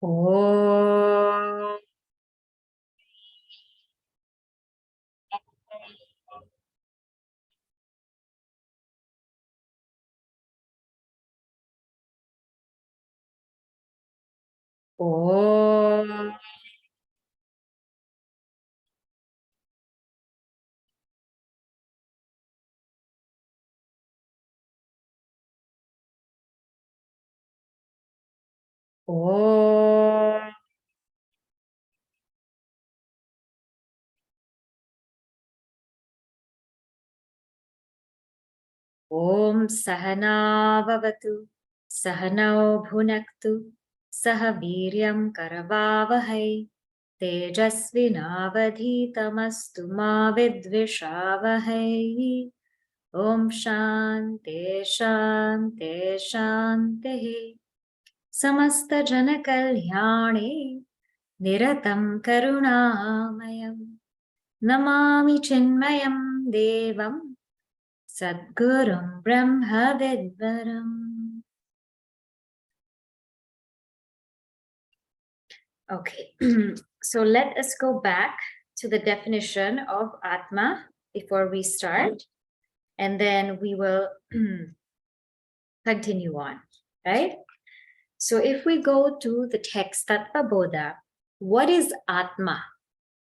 Om. Om. Om. Om Sahana Vavatu Sahanao Bhunaktu Saha Viryam Karavavahai Tejasvinavadhitamastu ma vidvishavahai. Om Shanti Shanti Shanti. Samasta Jana Kalyane Niratam Karunamayam Namami Chinmayam Devam Sadgurum Brahma Vidvaram. Okay, so let us go back to the definition of Atma before we start, and then we will continue on, right? So if we go to the text Tattva Bodha, what is Atma?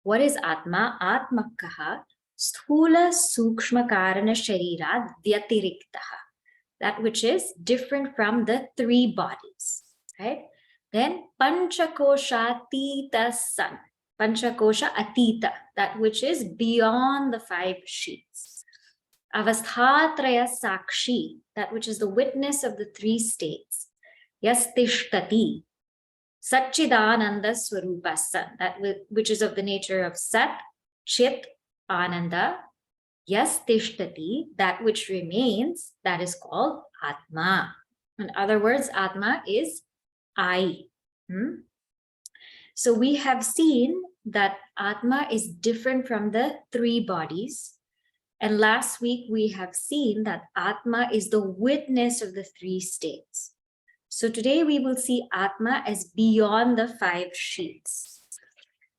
What is Atma? Atmakaha sthula sukshma karana sharira vyatiriktaha. That which is different from the three bodies, right? Then panchakosha atita san. Panchakosha atita, that which is beyond the five sheaths. Avasthatraya sakshi, that which is the witness of the three states. Yastishtati, Satchidananda Swarupa San, that which is of the nature of Sat, Chit, Ananda, Yas Tishtati, that which remains, that is called Atma. In other words, Atma is I. So we have seen that Atma is different from the three bodies. And last week we have seen that Atma is the witness of the three states. So today we will see Atma as beyond the five sheaths.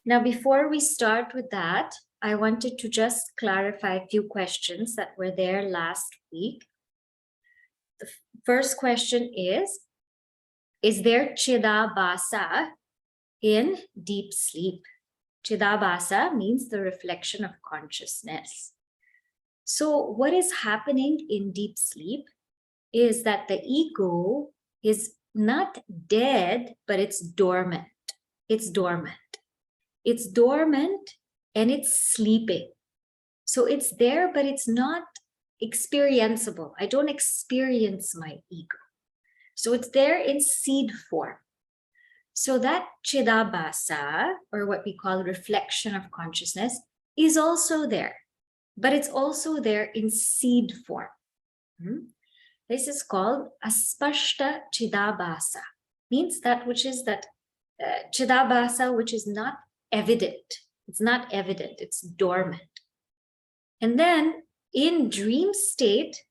Now, before we start with that, I wanted to just clarify a few questions that were there last week. The first question is there Chidabhasa in deep sleep? Chidabhasa means the reflection of consciousness. So what is happening in deep sleep is that the ego is not dead, but it's dormant. It's dormant. It's dormant and it's sleeping. So it's there, but it's not experienceable. I don't experience my ego. So it's there in seed form. So that Chidabhasa, or what we call reflection of consciousness, is also there, but it's also there in seed form. This is called aspashta chidabhasa, means that which is that chidabhasa which is not evident. It's not evident, it's dormant. And then in dream state,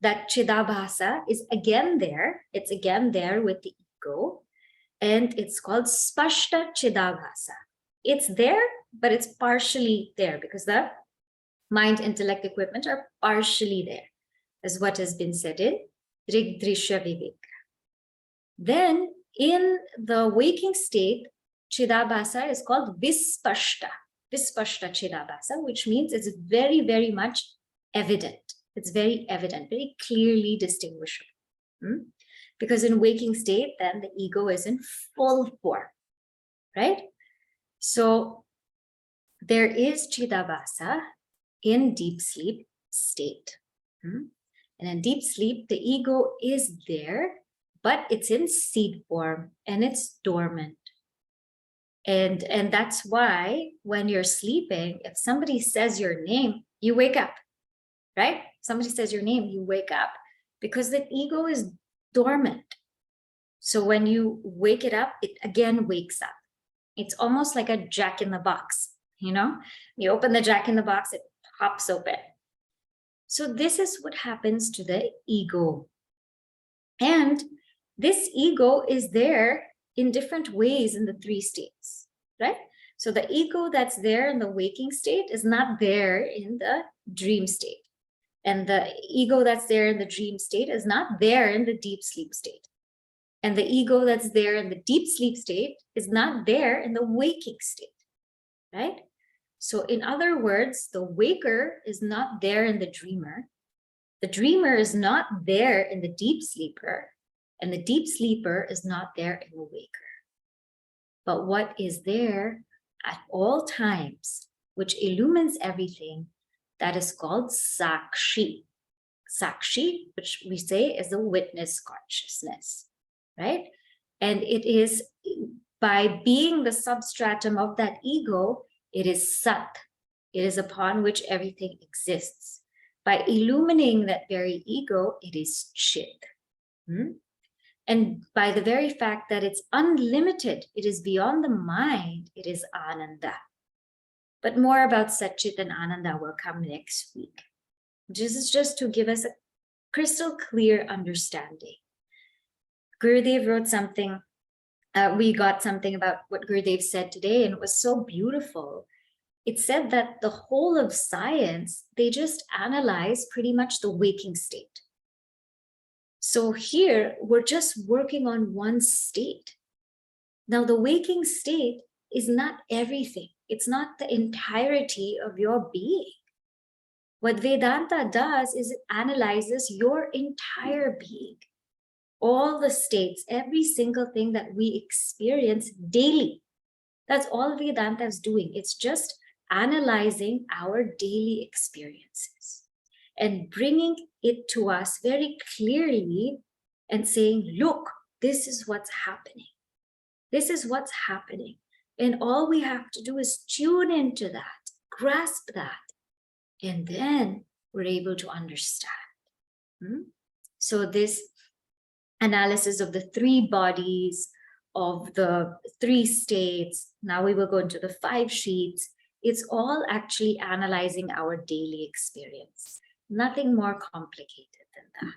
that chidabhasa is again there. It's again there with the ego, and it's called spashta chidabhasa. It's there, but it's partially there because the mind, intellect, equipment are partially there, as what has been said in Rigdrishya Viveka. Then in the waking state, Chidabhasa is called Vispashta. Vispashta Chidabhasa, which means it's very, very much evident. It's very evident, very clearly distinguishable. Because in waking state, then the ego is in full form, right? So there is Chidabhasa in deep sleep state. And in deep sleep, the ego is there, but it's in seed form and it's dormant. And that's why when you're sleeping, if somebody says your name, you wake up, right? Somebody says your name, you wake up because the ego is dormant. So when you wake it up, it again wakes up. It's almost like a jack in the box, you know? You open the jack in the box, it pops open. So this is what happens to the ego. And this ego is there in different ways in the three states, right? So the ego that's there in the waking state is not there in the dream state. And the ego that's there in the dream state is not there in the deep sleep state. And the ego that's there in the deep sleep state is not there in the waking state, right? So in other words, the waker is not there in the dreamer. The dreamer is not there in the deep sleeper. And the deep sleeper is not there in the waker. But what is there at all times, which illumines everything, that is called Sakshi. Sakshi, which we say is a witness consciousness, right? And it is by being the substratum of that ego, it is Sat. It is upon which everything exists. By illumining that very ego, it is Chit. And by the very fact that it's unlimited, it is beyond the mind, it is Ananda. But more about Satchit and Ananda will come next week. This is just to give us a crystal clear understanding. Gurudev wrote something, we got something about what Gurudev said today, and it was so beautiful. It said that the whole of science, they just analyze pretty much the waking state. So here, we're just working on one state. Now, the waking state is not everything. It's not the entirety of your being. What Vedanta does is it analyzes your entire being, all the states, every single thing that we experience daily. That's all Vedanta is doing. It's just analyzing our daily experiences and bringing it to us very clearly and saying, look, this is what's happening. This is what's happening. And all we have to do is tune into that, grasp that, and then we're able to understand. So this analysis of the three bodies, of the three states, now we will go into the 5 sheets. It's all actually analyzing our daily experience. Nothing more complicated than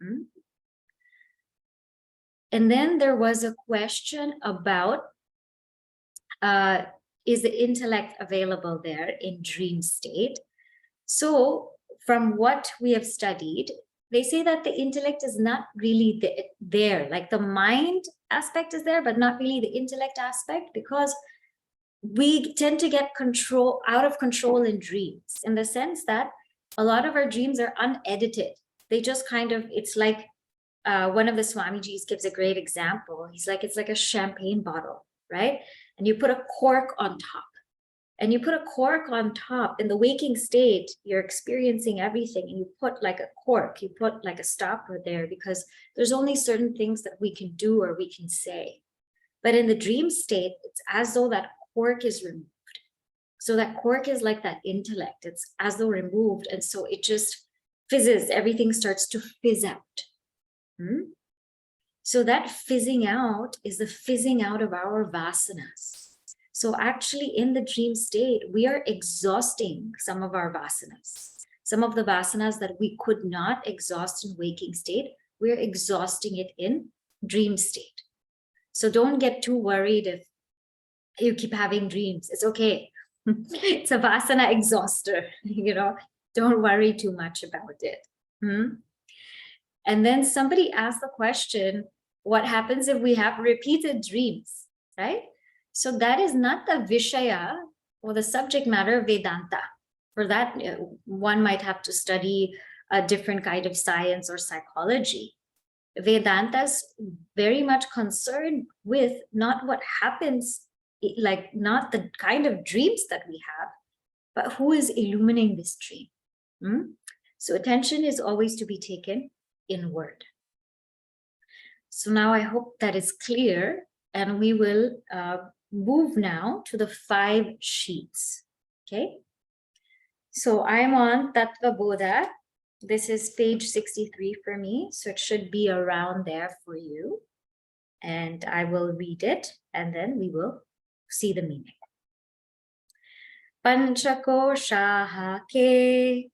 that. And then there was a question about, is the intellect available there in dream state? So from what we have studied, they say that the intellect is not really there. Like the mind aspect is there, but not really the intellect aspect, because we tend to get out of control in dreams, in the sense that a lot of our dreams are unedited. They just kind of, it's like one of the Swamijis gives a great example. He's like, it's like a champagne bottle, right? And you put a cork on top. And you put a cork on top. In the waking state, you're experiencing everything, and you put like a cork, you put like a stopper there, because there's only certain things that we can do or we can say. But in the dream state, it's as though that cork is removed. So that cork is like that intellect. It's as though removed. And so it just fizzes. Everything starts to fizz out. So that fizzing out is the fizzing out of our vasanas. So actually in the dream state, we are exhausting some of our vasanas. Some of the vasanas that we could not exhaust in waking state, we're exhausting it in dream state. So don't get too worried if you keep having dreams. It's okay. It's a vasana exhauster, don't worry too much about it. And then somebody asked the question, what happens if we have repeated dreams, right? So that is not the Vishaya or the subject matter of Vedanta. For that, one might have to study a different kind of science or psychology. Vedanta is very much concerned with not what happens, like not the kind of dreams that we have, but who is illuminating this dream. So attention is always to be taken inward. So now I hope that is clear, and we will move now to the 5 sheets. Okay. So I'm on Tattva Bodha. This is page 63 for me. So it should be around there for you. And I will read it, and then we will see the meaning. Panchakoshaha ke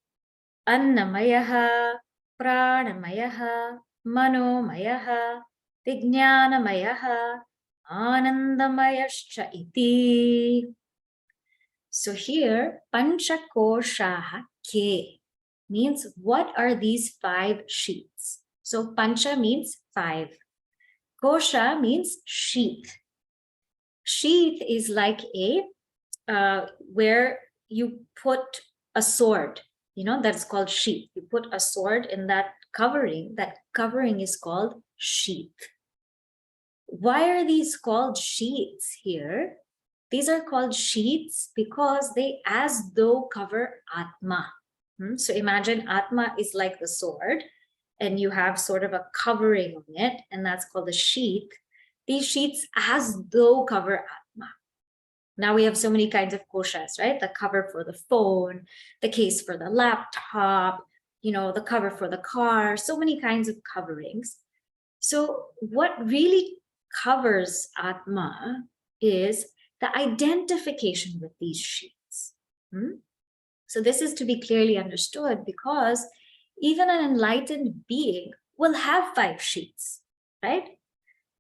annamayaha pranamayaha manomayaha Vijnanamayaha Anandamayascha iti. So here, Panchakoshaha ke means what are these 5 sheaths? So Pancha means 5. Kosha means sheath. Sheath is like a where you put a sword, that's called sheath. You put a sword in that covering is called sheath. Why are these called sheaths here? These are called sheaths because they as though cover Atma. So imagine Atma is like the sword and you have sort of a covering on it, and that's called a sheath. These sheaths as though cover Atma. Now we have so many kinds of koshas, right? The cover for the phone, the case for the laptop, the cover for the car, so many kinds of coverings. So what really covers Atma is the identification with these sheaths. So this is to be clearly understood because even an enlightened being will have 5 sheaths, right?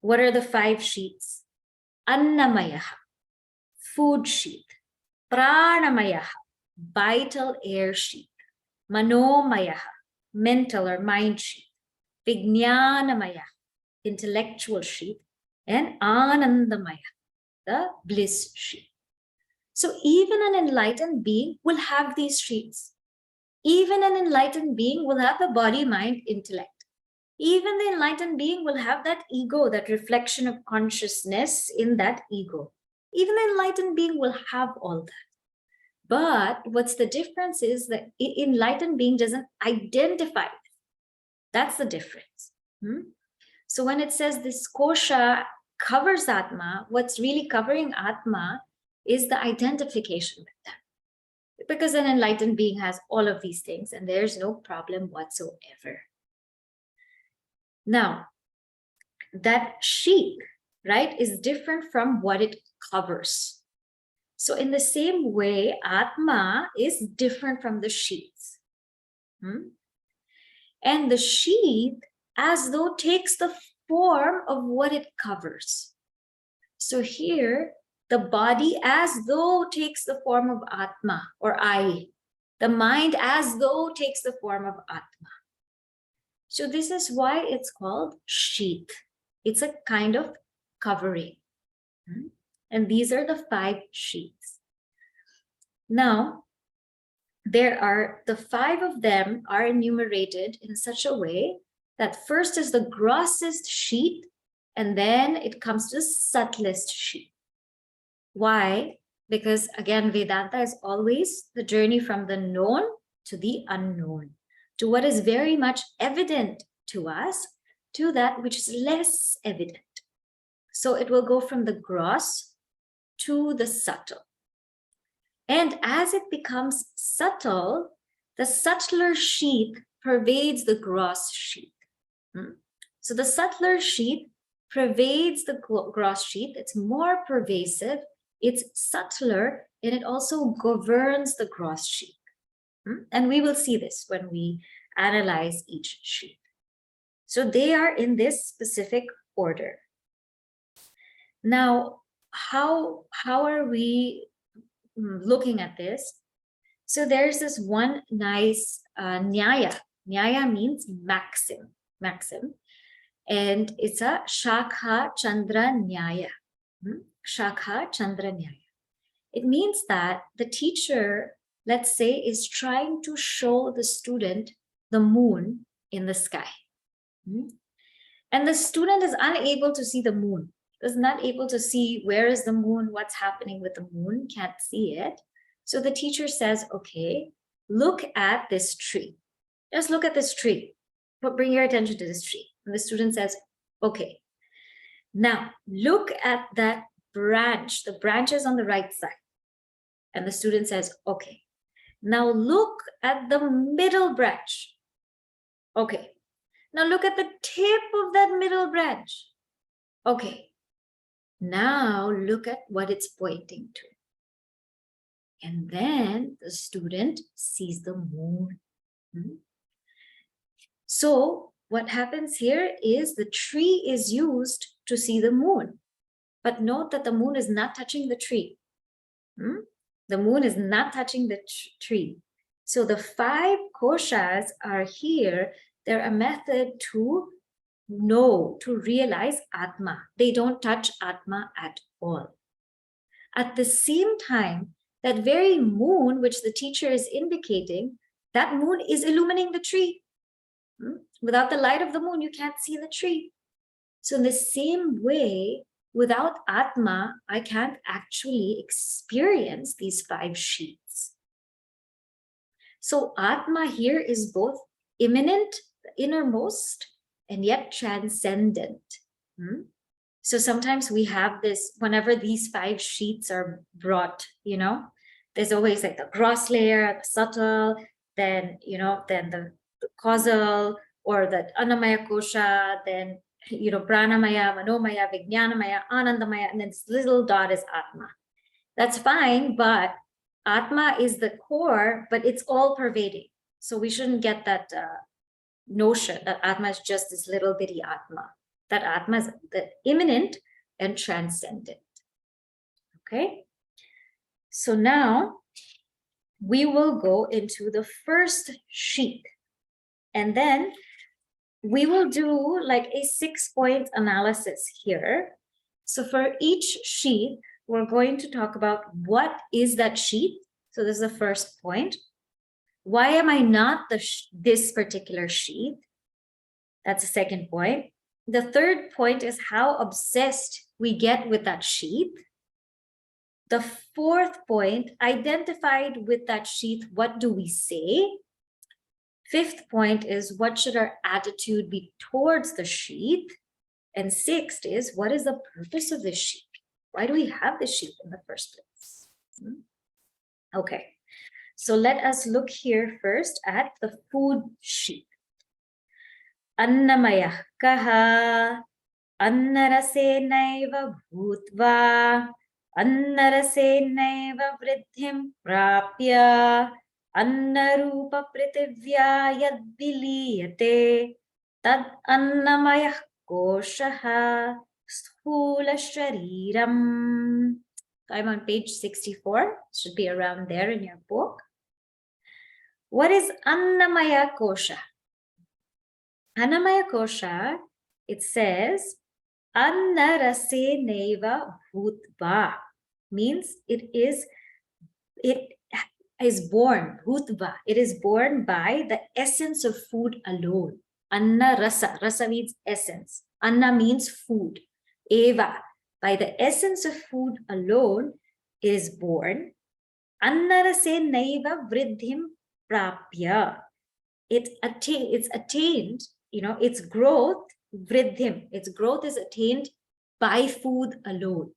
What are the 5 sheaths? Annamayaha, food sheath. Pranamayaha, vital air sheath. Manomayaha, mental or mind sheath. Vijnanamayaha, intellectual sheath. And Anandamaya, the bliss sheath. So even an enlightened being will have these sheaths. Even an enlightened being will have the body, mind, intellect. Even the enlightened being will have that ego, that reflection of consciousness in that ego. Even the enlightened being will have all that. But what's the difference is that enlightened being doesn't identify. That's the difference. So when it says this kosha covers Atma, what's really covering Atma is the identification with them. Because an enlightened being has all of these things and there's no problem whatsoever. Now, that sheath, right, is different from what it covers. So in the same way, Atma is different from the sheaths. And the sheath as though takes the form of what it covers. So here, the body as though takes the form of Atma or I. The mind as though takes the form of Atma. So this is why it's called sheath. It's a kind of covering. And these are the 5 sheaths. Now, the 5 of them are enumerated in such a way that first is the grossest sheath, and then it comes to the subtlest sheath. Why? Because again, Vedanta is always the journey from the known to the unknown, to what is very much evident to us, to that which is less evident. So it will go from the gross to the subtle. And as it becomes subtle, the subtler sheath pervades the gross sheath. So the subtler sheath pervades the gross sheath. It's more pervasive, it's subtler, and it also governs the gross sheath. And we will see this when we analyze each sheath. So they are in this specific order. Now, how are we looking at this? So there's this one nice nyaya. Nyaya means maxim. And it's a Shakha Chandra Nyaya. Shakha Chandra Nyaya. It means that the teacher, let's say, is trying to show the student the moon in the sky. And the student is unable to see the moon, is not able to see where is the moon, what's happening with the moon, can't see it. So the teacher says, okay, look at this tree. Just look at this tree. But bring your attention to this tree. And the student says, okay. Now look at that branch. The branch is on the right side. And the student says, okay. Now look at the middle branch. Okay. Now look at the tip of that middle branch. Okay. Now look at what it's pointing to. And then the student sees the moon. So what happens here is the tree is used to see the moon. But note that the moon is not touching the tree. The moon is not touching the tree. So the 5 koshas are here. They're a method to know, to realize Atma. They don't touch Atma at all. At the same time, that very moon, which the teacher is indicating, that moon is illuminating the tree. Without the light of the moon, you can't see the tree. So in the same way, without Atma, I can't actually experience these 5 sheaths. So Atma here is both immanent, the innermost, and yet transcendent. So sometimes we have this, whenever these 5 sheaths are brought, there's always like the gross layer, the subtle, then, then the causal, or the Annamaya Kosha, then, Pranamaya, Manomaya, Vijnanamaya, Anandamaya, and then this little dot is Atma. That's fine, but Atma is the core, but it's all pervading. So we shouldn't get that notion that Atma is just this little bitty Atma. That Atma is the immanent and transcendent. Okay? So now we will go into the first sheath. And then we will do like a 6-point analysis here. So for each sheath, we're going to talk about what is that sheath. So this is the first point. Why am I not this particular sheath? That's the second point. The third point is how obsessed we get with that sheath. The fourth point, identified with that sheath, what do we say? Fifth point is what should our attitude be towards the sheath? And sixth is what is the purpose of this sheath? Why do we have this sheath in the first place? Okay, so let us look here first at the food sheath. Annamaya kaha annarasenaiva bhutva annarasenaiva vriddhim prapya annarupa prithivya yadviliyate tad annamaya koshaha sthula shariram. I'm on page 64, should be around there in your book. What is Annamaya Kosha? Annamaya Kosha, it says, Anna rase neva bhutva, means it is born, bhutva, it is born by the essence of food alone. Anna rasa, rasa means essence. Anna means food. Eva, by the essence of food alone, is born. Anna rase naiva vriddhim prapya. It's attained, its growth, vriddhim, its growth is attained by food alone.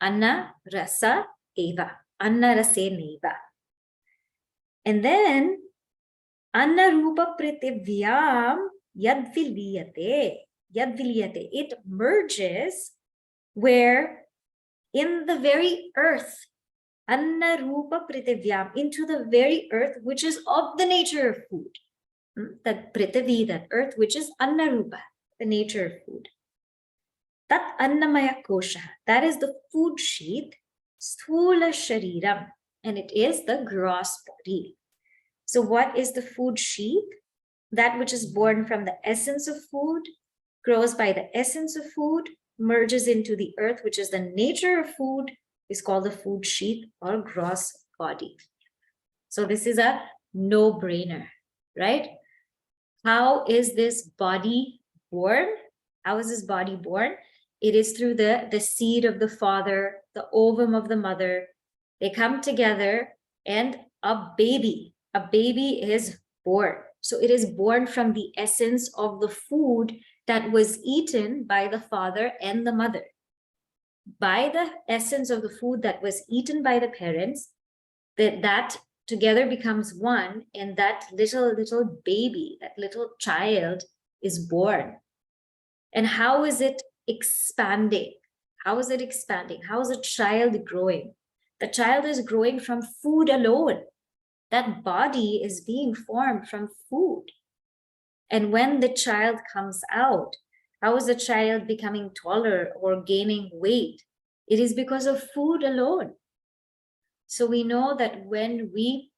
Anna rasa eva, anna rase naiva. And then, anna rupa pritivyam yadviliyate, it merges where in the very earth, anna rupa pritivyam, into the very earth which is of the nature of food. That prithvi, that earth which is anna rupa, the nature of food. Tat annamaya kosha, that is the food sheath, sthula shariram, and it is the gross body. So what is the food sheath? That which is born from the essence of food, grows by the essence of food, merges into the earth, which is the nature of food, is called the food sheath or gross body. So this is a no-brainer, right? How is this body born? How is this body born? It is through the seed of the father, the ovum of the mother. They come together and a baby is born. So it is born from the essence of the food that was eaten by the father and the mother. By the essence of the food that was eaten by the parents, that together becomes one, and that little baby, that little child is born. And how is it expanding? How is it expanding? How is a child growing? The child is growing from food alone. That body is being formed from food. And when the child comes out, how is the child becoming taller or gaining weight? It is because of food alone. So we know that when we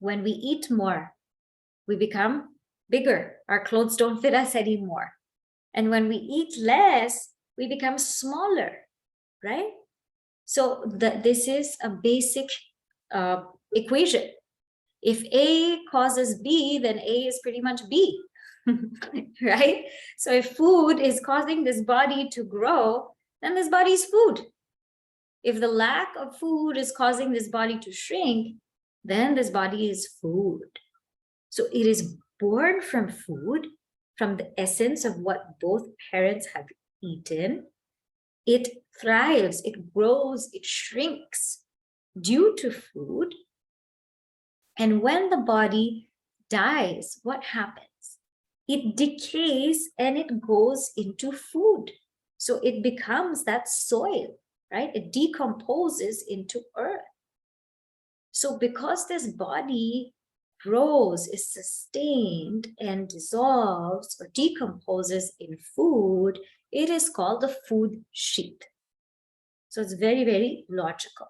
eat more, we become bigger. Our clothes don't fit us anymore. And when we eat less, we become smaller, right? So this is a basic equation. If A causes B, then A is pretty much B, right? So if food is causing this body to grow, then this body is food. If the lack of food is causing this body to shrink, then this body is food. So it is born from food, from the essence of what both parents have eaten. It thrives, it grows, it shrinks due to food. And when the body dies, what happens? It decays and it goes into food. So it becomes that soil, right? It decomposes into earth. So because this body grows, is sustained, and dissolves or decomposes in food, it is called the food sheath. So it's very, very logical.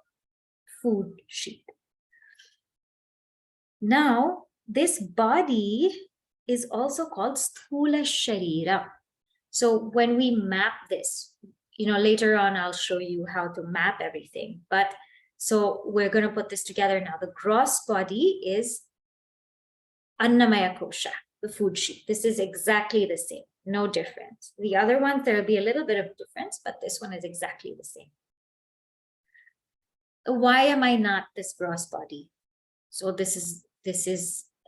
Food sheath. Now, this body is also called sthula sharira. So when we map this, later on I'll show you how to map everything. But so we're going to put this together now. The gross body is Annamaya kosha, the food sheath. This is exactly the same, no difference. The other ones, there'll be a little bit of difference, but this one is exactly the same. Why am I not this gross body? So this is the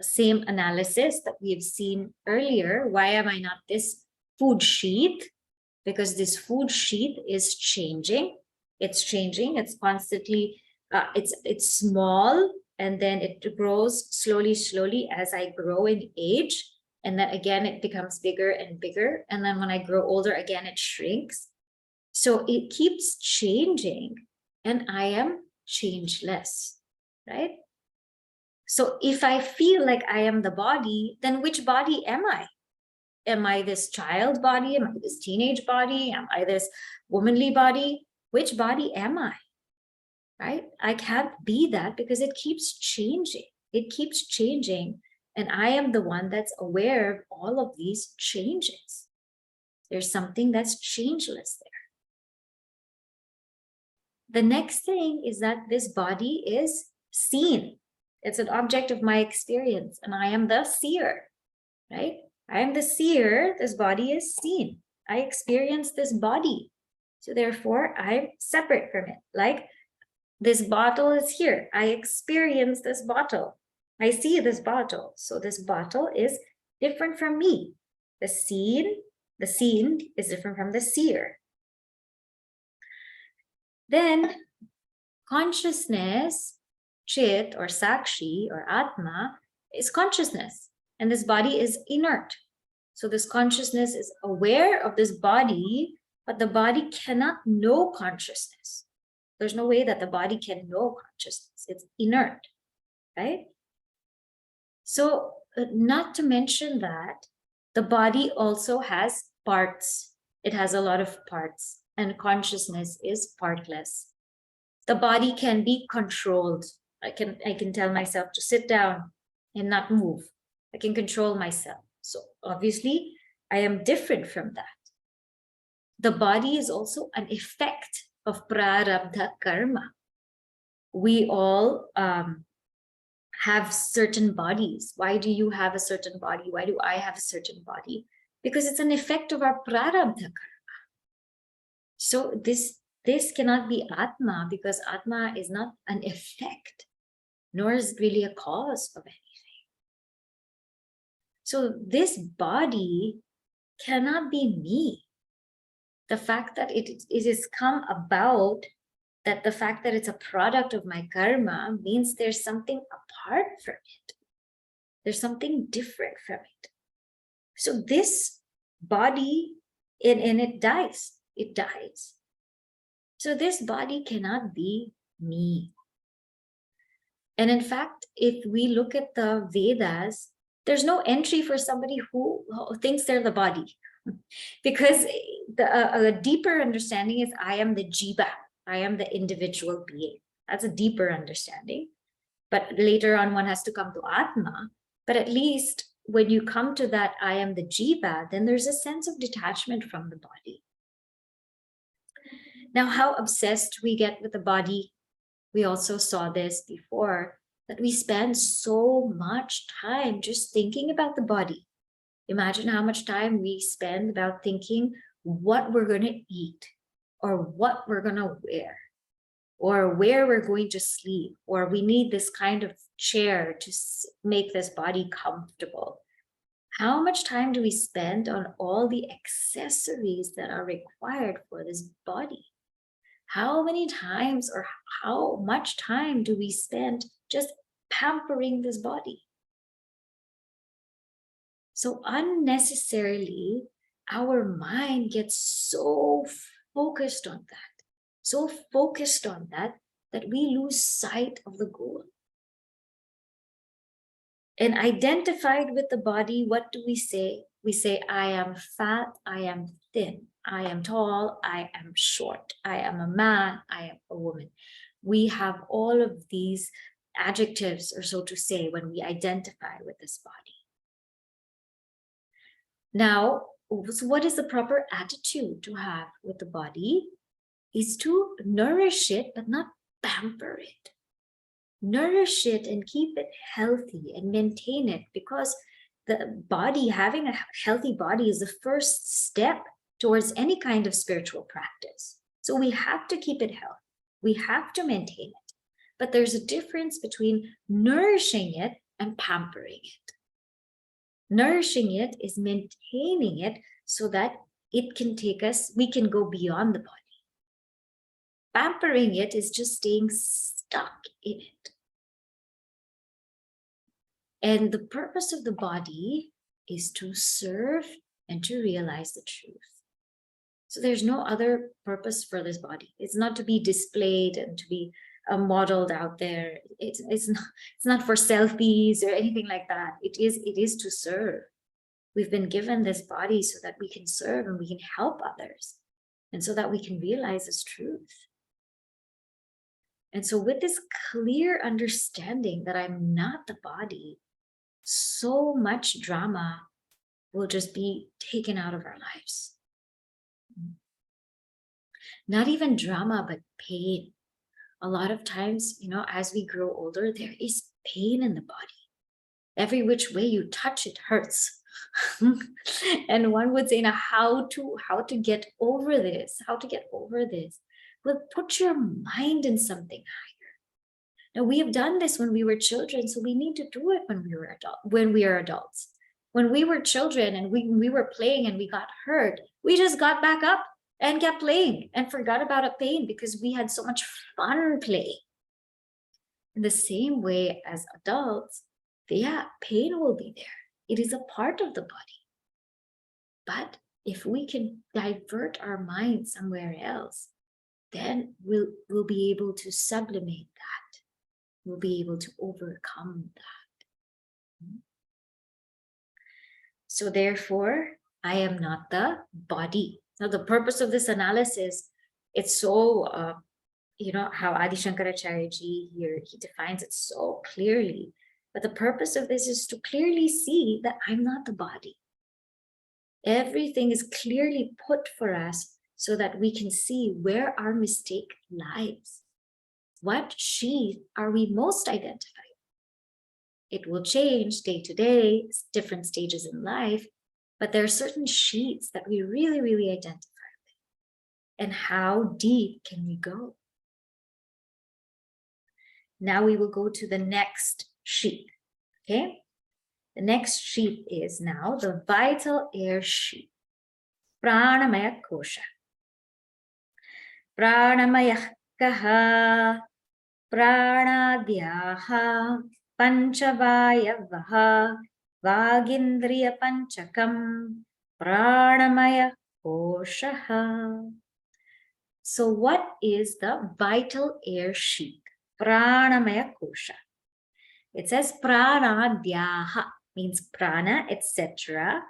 same analysis that we've seen earlier. Why am I not this food sheath? Because this food sheath is changing. It's changing. It's constantly, it's small, and then it grows slowly as I grow in age. And then again, it becomes bigger and bigger. And then when I grow older, again, it shrinks. So it keeps changing, and I am changeless, right? So if I feel like I am the body, then which body am I? Am I this child body? Am I this teenage body? Am I this womanly body? Which body am I? Right? I can't be that because it keeps changing. It keeps changing. And I am the one that's aware of all of these changes. There's something that's changeless there. The next thing is that this body is seen. It's an object of my experience, and I am the seer, right? I am the seer. This body is seen. I experience this body. So therefore, I'm separate from it. Like this bottle is here. I experience this bottle. I see this bottle. So this bottle is different from me. The seen is different from the seer. Then consciousness, Chit or Sakshi or Atma, is consciousness. And this body is inert. So this consciousness is aware of this body, but the body cannot know consciousness. There's no way that the body can know consciousness. It's inert, right? So not to mention that the body also has parts. It has a lot of parts, and consciousness is partless. The body can be controlled. I can tell myself to sit down and not move. I can control myself. So obviously, I am different from that. The body is also an effect of prarabdha karma. We all have certain bodies. Why do you have a certain body? Why do I have a certain body? Because it's an effect of our prarabdha karma. So this cannot be Atma, because Atma is not an effect, nor is it really a cause of anything. So this body cannot be me. The fact that it is come about, that the fact that it's a product of my karma, means there's something apart from it. There's something different from it. So this body, and it dies. It dies. So this body cannot be me. And in fact, if we look at the Vedas, There's no entry for somebody who thinks they're the body. Because a deeper understanding is I am the jiva. I am the individual being. That's a deeper understanding. But later on, one has to come to Atma. But at least when you come to that I am the jiva, then there's a sense of detachment from the body. Now, how obsessed we get with the body, we also saw this before, that we spend so much time just thinking about the body. Imagine how much time we spend about thinking what we're going to eat, or what we're going to wear, or where we're going to sleep, or we need this kind of chair to make this body comfortable. How much time do we spend on all the accessories that are required for this body? How many times or how much time do we spend just pampering this body? So unnecessarily, our mind gets so focused on that, that we lose sight of the goal. And identified with the body, what do we say? We say, I am fat, I am thin, I am tall, I am short, I am a man, I am a woman. We have all of these adjectives, or so to say, when we identify with this body. Now, so what is the proper attitude to have with the body? Is to nourish it, but not pamper it. Nourish it and keep it healthy and maintain it, because the body, having a healthy body, is the first step towards any kind of spiritual practice. So we have to keep it healthy. We have to maintain it. But there's a difference between nourishing it and pampering it. Nourishing it is maintaining it so that it can take us, we can go beyond the body. Pampering it is just staying stuck in it. And the purpose of the body is to serve and to realize the truth. So there's no other purpose for this body. It's not to be displayed and to be modeled out there. It's not for selfies or anything like that. It is to serve. We've been given this body so that we can serve and we can help others, and so that we can realize this truth. And so with this clear understanding that I'm not the body, so much drama will just be taken out of our lives. Not even drama, but pain. A lot of times, as we grow older, there is pain in the body. Every which way you touch, it hurts. And one would say, now how to get over this? How to get over this? Well, put your mind in something higher. Now, we have done this when we were children, so we need to do it when we are adults. When we were children and we were playing and we got hurt, we just got back up and kept playing and forgot about a pain because we had so much fun playing. In the same way as adults, pain will be there. It is a part of the body. But if we can divert our mind somewhere else, then we'll be able to sublimate that. We'll be able to overcome that. So therefore, I am not the body. Now, the purpose of this analysis, it's so, how Adi Sankaracharya ji here, he defines it so clearly. But the purpose of this is to clearly see that I'm not the body. Everything is clearly put for us so that we can see where our mistake lies. What sheath are we most identified? It will change day to day, different stages in life, but there are certain sheaths that we really, really identify with. And how deep can we go? Now we will go to the next sheath, okay? The next sheath is now the vital air sheath, Pranamaya Kosha. Pranamaya Kaha, Pranadhyaha, Panchavayavaha, Vagindriya Panchakam, Pranamaya Koshaha. So what is the vital air sheath? Pranamaya Kosha. It says Pranadhyaha. means prana, etc.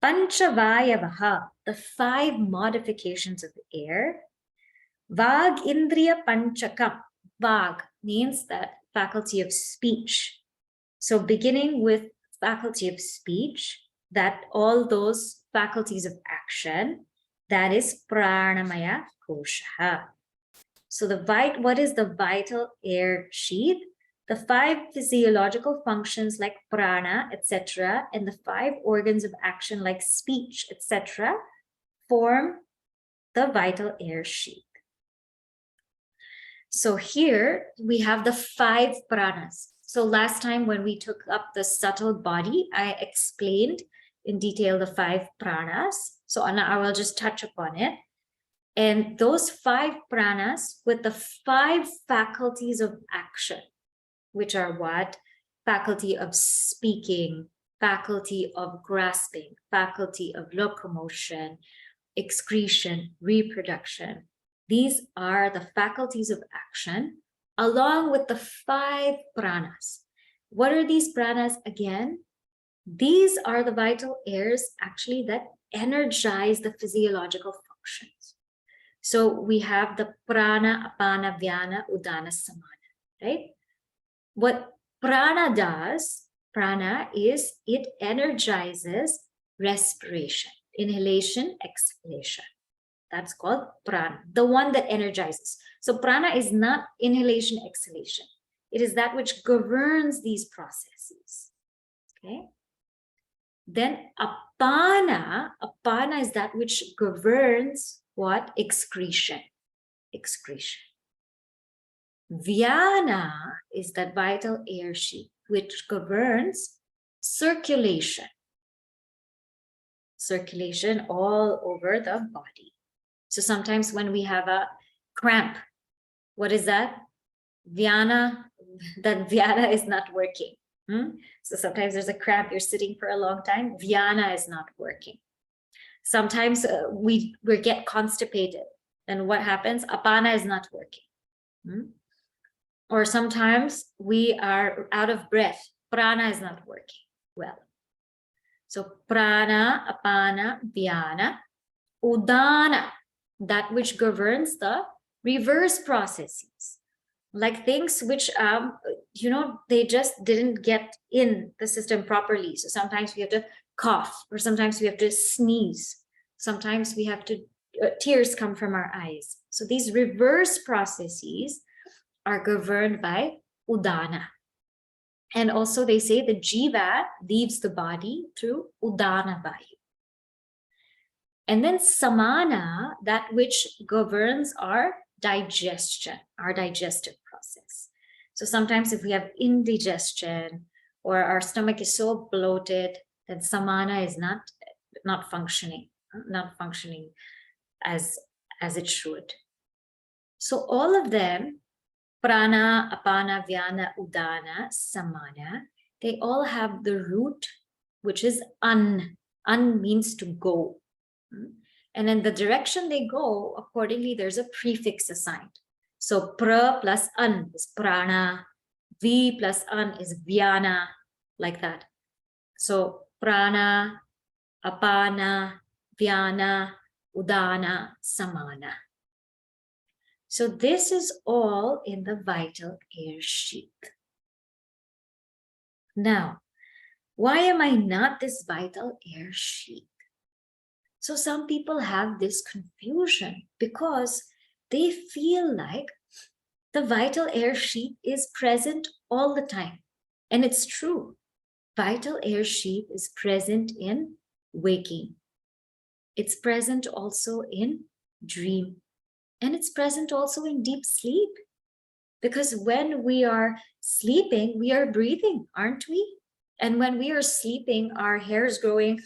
Panchavayavaha, the 5 modifications of the air. Vag Indriya Panchakam. Vag means that faculty of speech. So beginning with faculty of speech, that all those faculties of action, that is pranamaya kosha. So what is the vital air sheath? The 5 physiological functions like prana, etc., and the 5 organs of action like speech, etc., form the vital air sheath. So here we have the 5 pranas. So last time when we took up the subtle body, I explained in detail the 5 pranas. So now I will just touch upon it. And those 5 pranas with the 5 faculties of action, which are what? Faculty of speaking, faculty of grasping, faculty of locomotion, excretion, reproduction. These are the faculties of action along with the 5 pranas. What are these pranas again? These are the vital airs actually that energize the physiological functions. So we have the prana, apana, vyana, udana, samana, right? What prana does, prana is it energizes respiration, inhalation, exhalation. That's called prana, the one that energizes. So prana is not inhalation, exhalation. It is that which governs these processes. Okay. Then apana is that which governs what? Excretion. Excretion. Vyana is that vital air sheath which governs circulation. Circulation all over the body. So sometimes when we have a cramp, what is that? Vyana, that vyana is not working. So sometimes there's a cramp, you're sitting for a long time, vyana is not working. Sometimes we get constipated. Then what happens? Apana is not working. Or sometimes we are out of breath. Prana is not working well. So prana, apana, vyana, udana, that which governs the reverse processes. Like things which, they just didn't get in the system properly. So sometimes we have to cough, or sometimes we have to sneeze. Sometimes we have to, tears come from our eyes. So these reverse processes are governed by udana. And also they say the jiva leaves the body through udana vayu. And then samana, that which governs our digestion, our digestive process. So sometimes if we have indigestion or our stomach is so bloated, then samana is not functioning as it should. So all of them, prana, apana, vyana, udana, samana, they all have the root, which is an. An means to go. And in the direction they go, accordingly, there's a prefix assigned. So pra plus an is prana, v plus an is vyana, like that. So prana, apana, vyana, udana, samana. So this is all in the vital air sheath. Now, why am I not this vital air sheath? So some people have this confusion because they feel like the vital air sheath is present all the time. And it's true. Vital air sheath is present in waking. It's present also in dream. And it's present also in deep sleep. Because when we are sleeping, we are breathing, aren't we? And when we are sleeping, our hair is growing,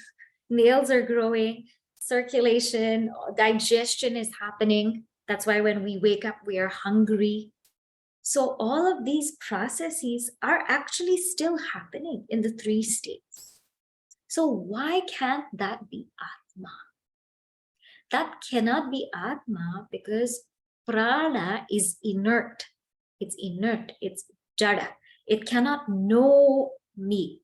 nails are growing, circulation, digestion is happening. That's why when we wake up, we are hungry. So all of these processes are actually still happening in the 3 states. So why can't that be Atma? That cannot be Atma because prana is inert. It's inert. It's jada. It cannot know me.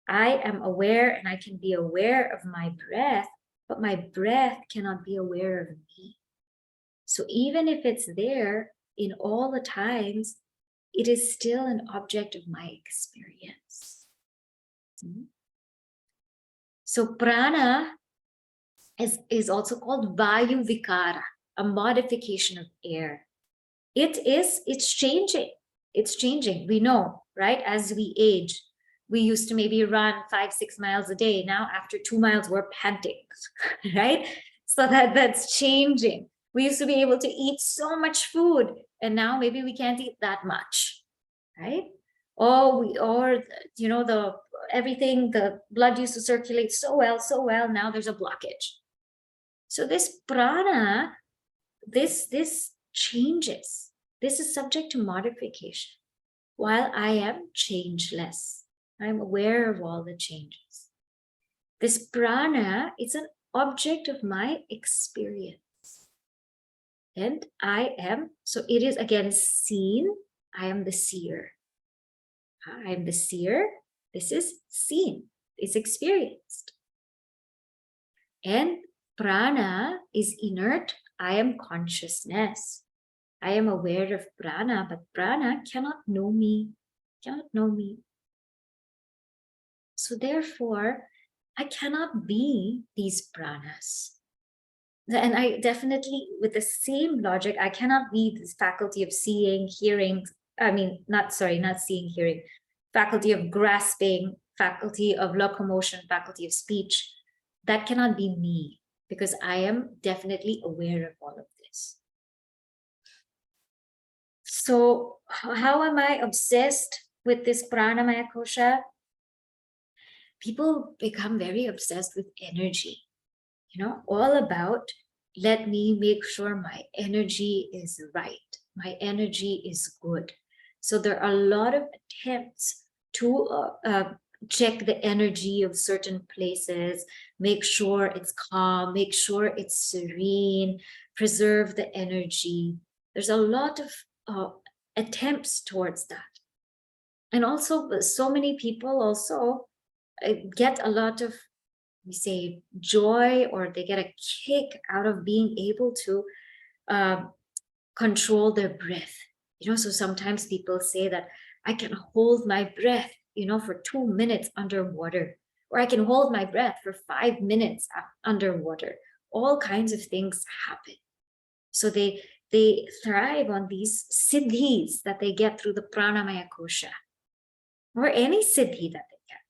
I am aware and I can be aware of my breath, but my breath cannot be aware of me. So even if it's there in all the times, it is still an object of my experience. So prana is also called Vayu Vikara, a modification of air. It's changing. It's changing. We know, right? As we age, we used to maybe run 5-6 miles a day. Now, after 2 miles, we're panting, right? So that's changing. We used to be able to eat so much food, and now maybe we can't eat that much, right? Or everything, the blood used to circulate so well. Now there's a blockage. So this prana, this changes. This is subject to modification. While I am changeless, I'm aware of all the changes. This prana is an object of my experience. And I am, so it is again seen, I am the seer. I am the seer, this is seen, it's experienced. And prana is inert, I am consciousness. I am aware of prana, but prana cannot know me, So therefore, I cannot be these pranas. And I definitely, with the same logic, I cannot be this faculty of seeing, hearing, not seeing, hearing, faculty of grasping, faculty of locomotion, faculty of speech. That cannot be me, because I am definitely aware of all of this. So how am I obsessed with this pranamaya kosha? People become very obsessed with energy, all about, let me make sure my energy is right, my energy is good. So there are a lot of attempts to check the energy of certain places, make sure it's calm, make sure it's serene, preserve the energy. There's a lot of attempts towards that. And also, so many people also get a lot of, we say, joy, or they get a kick out of being able to control their breath. So sometimes people say that I can hold my breath, for 2 minutes underwater, or I can hold my breath for 5 minutes underwater. All kinds of things happen. So they thrive on these siddhis that they get through the pranamaya kosha, or any siddhi that they get.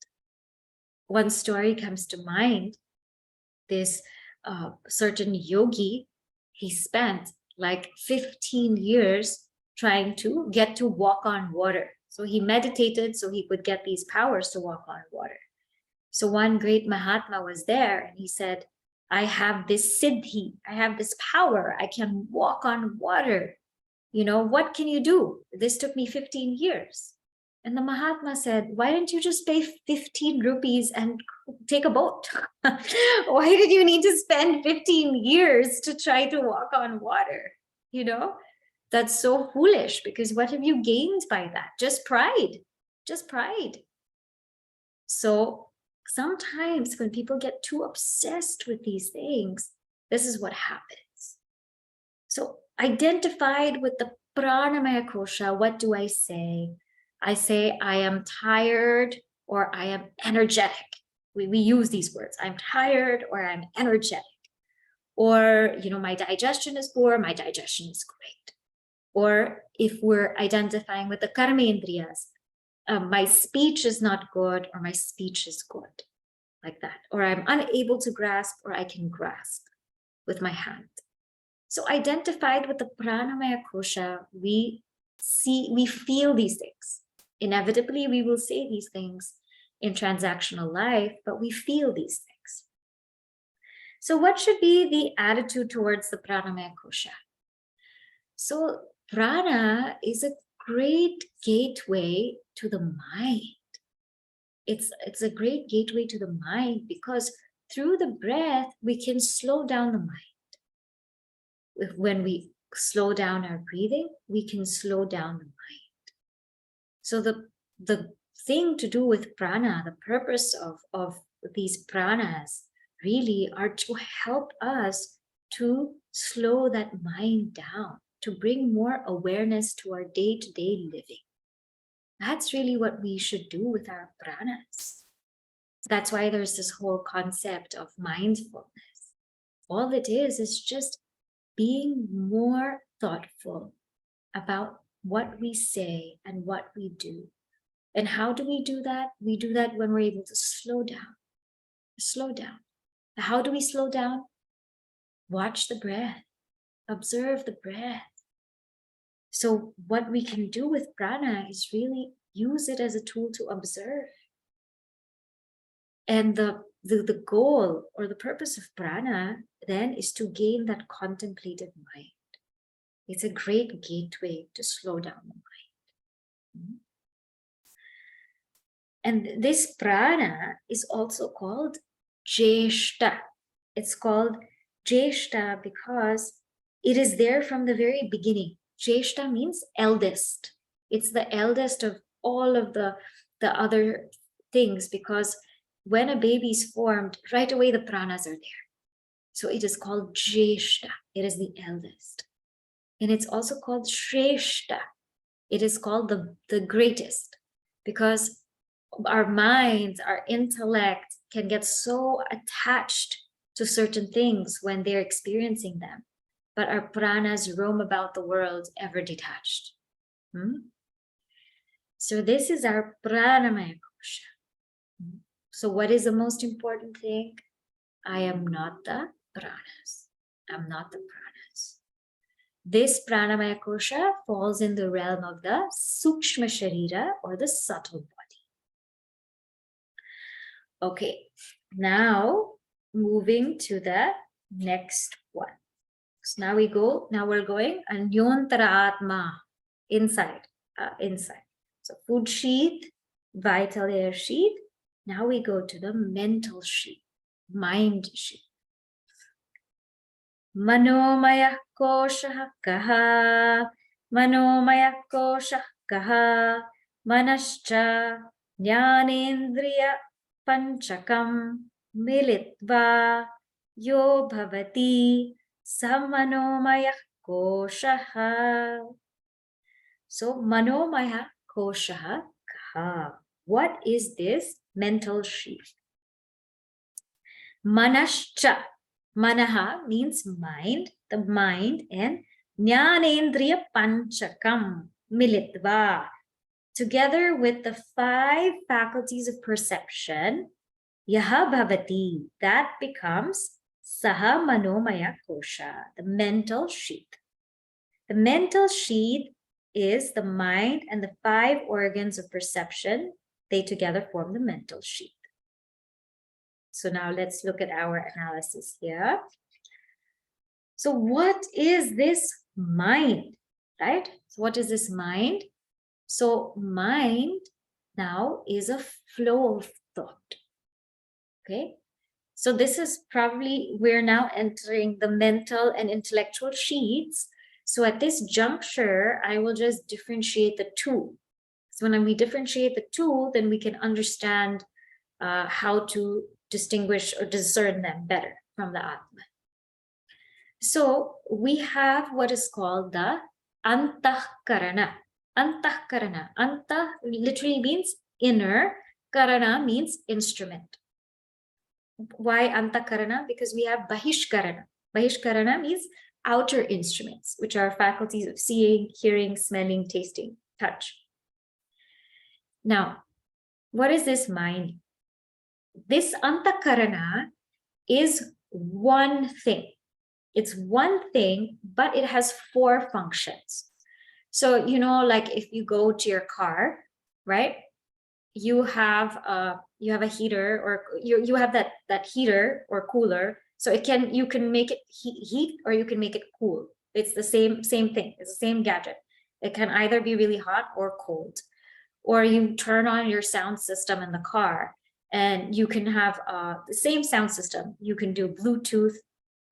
One story comes to mind. This certain yogi, he spent like 15 years trying to get to walk on water. So he meditated so he could get these powers to walk on water. So one great Mahatma was there, and he said, I have this siddhi, I have this power, I can walk on water. What can you do? This took me 15 years. And the Mahatma said, why didn't you just pay 15 rupees and take a boat? Why did you need to spend 15 years to try to walk on water? That's so foolish, because what have you gained by that? Just pride. So sometimes when people get too obsessed with these things, this is what happens. So identified with the pranamaya kosha, what do I say? I say I am tired, or I am energetic. We use these words. I'm tired, or I'm energetic. Or, my digestion is poor, my digestion is great. Or if we're identifying with the karmendriyas, my speech is not good, or my speech is good, like that. Or I'm unable to grasp, or I can grasp with my hand. So identified with the pranamaya kosha, we feel these things. Inevitably, we will say these things in transactional life, but we feel these things. So what should be the attitude towards the pranamaya kosha? So prana is a great gateway to the mind. It's a great gateway to the mind, because through the breath, we can slow down the mind. When we slow down our breathing, we can slow down the mind. So the thing to do with prana, the purpose of these pranas really are to help us to slow that mind down, to bring more awareness to our day-to-day living. That's really what we should do with our pranas. That's why there's this whole concept of mindfulness. All it is just being more thoughtful about what we say and what we do. And how do we do that? We do that when we're able to slow down. Slow down. How do we slow down? Watch the breath. Observe the breath. So what we can do with prana is really use it as a tool to observe. And the goal or the purpose of prana then is to gain that contemplative mind. It's a great gateway to slow down the mind. And this prana is also called Jeshta. It's called Jeshta because it is there from the very beginning. Jeshta means eldest. It's the eldest of all of the other things, because when a baby is formed, right away the pranas are there. So it is called Jeshta. It is the eldest. And it's also called Shreshta. It is called the greatest, because our minds, our intellect can get so attached to certain things when they're experiencing them. But our pranas roam about the world ever detached. So this is our pranamaya kosha. So what is the most important thing? I am not the pranas. I'm not the pranas. This pranamaya kosha falls in the realm of the sukshma sharira, or the subtle body. Okay, now moving to the next one. So now we're going Anyontara Atma, inside. So food sheath, vital air sheath. Now we go to the mental sheath, mind sheath. Manomaya kosha kaha, manomaya kosha kaha, manascha jnanendriya panchakam militva yo bhavati samanomaya kosha. So manomaya kosha kaha. What is this mental sheath? Manascha. Manaha means mind, the mind, and jnanendriya panchakam militva. Together with the 5 faculties of perception, yaha bhavati, that becomes saha manomaya kosha, the mental sheath. The mental sheath is the mind and the 5 organs of perception. They together form the mental sheath. So now let's look at our analysis here. So what is this mind, right? So what is this mind? So mind now is a flow of thought, okay? So this is probably, we're now entering the mental and intellectual sheaths. So at this juncture, I will just differentiate the two. So when we differentiate the two, then we can understand how to distinguish or discern them better from the Atman. So we have what is called the antahkarana. Antahkarana. Anta literally means inner. Karana means instrument. Why antahkarana? Because we have bahishkarana. Bahishkarana means outer instruments, which are faculties of seeing, hearing, smelling, tasting, touch. Now, what is this mind? This antahkarana is one thing. It's one thing, but it has 4 functions. So, you know, like if you go to your car, right? You have a heater, or you have that heater or cooler. So you can make it heat or you can make it cool. It's the same thing. It's the same gadget. It can either be really hot or cold. Or you turn on your sound system in the car, and you can have the same sound system. You can do Bluetooth,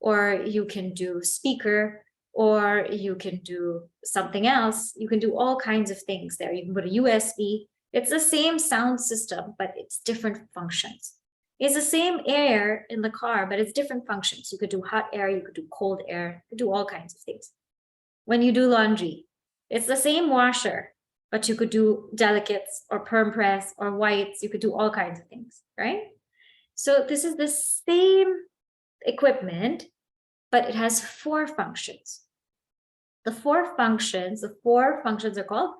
or you can do speaker, or you can do something else. You can do all kinds of things there. You can put a USB, It's the same sound system, but it's different functions. It's the same air in the car, but it's different functions. You could do hot air, you could do cold air, you could do all kinds of things. When you do laundry, it's the same washer, but you could do delicates or perm press or whites. You could do all kinds of things, right? So this is the same equipment, but it has four functions. The four functions are called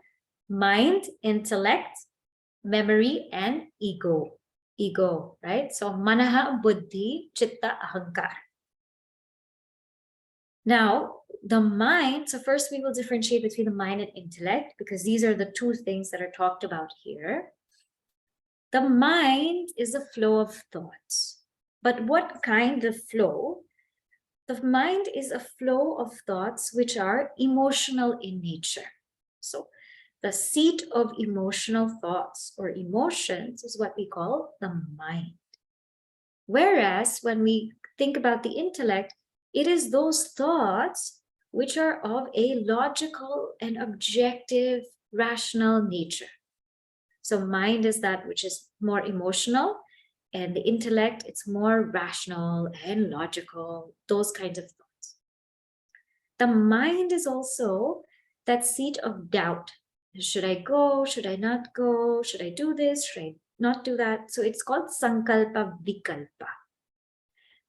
mind, intellect, memory, and ego. Ego, right? So manaha, buddhi, chitta, ahankar. Now, the mind, so first we will differentiate between the mind and intellect, because these are the two things that are talked about here. The mind is a flow of thoughts. But what kind of flow? The mind is a flow of thoughts which are emotional in nature. So the seat of emotional thoughts or emotions is what we call the mind. Whereas when we think about the intellect, it is those thoughts which are of a logical and objective, rational nature. So mind is that which is more emotional, and the intellect, it's more rational and logical, those kinds of thoughts. The mind is also that seat of doubt. Should I go? Should I not go? Should I do this? Should I not do that? So it's called sankalpa vikalpa.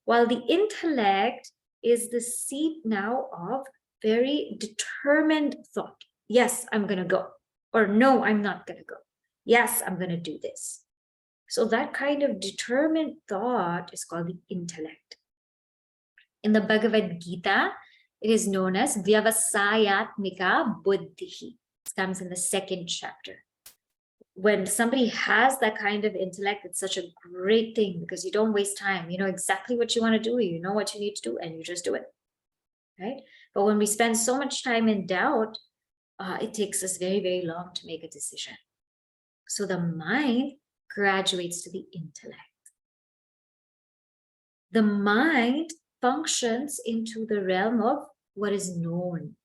While the intellect is the seat now of very determined thought. Yes, I'm going to go. Or no, I'm not going to go. Yes, I'm going to do this. So that kind of determined thought is called the intellect. In the Bhagavad Gita, it is known as Vyavasayatmika Buddhi. It comes in the second chapter. When somebody has that kind of intellect, it's such a great thing because you don't waste time. You know exactly what you want to do. You know what you need to do, and you just do it, right? But when we spend so much time in doubt, it takes us very, very long to make a decision. So the mind graduates to the intellect. The mind functions into the realm of what is known.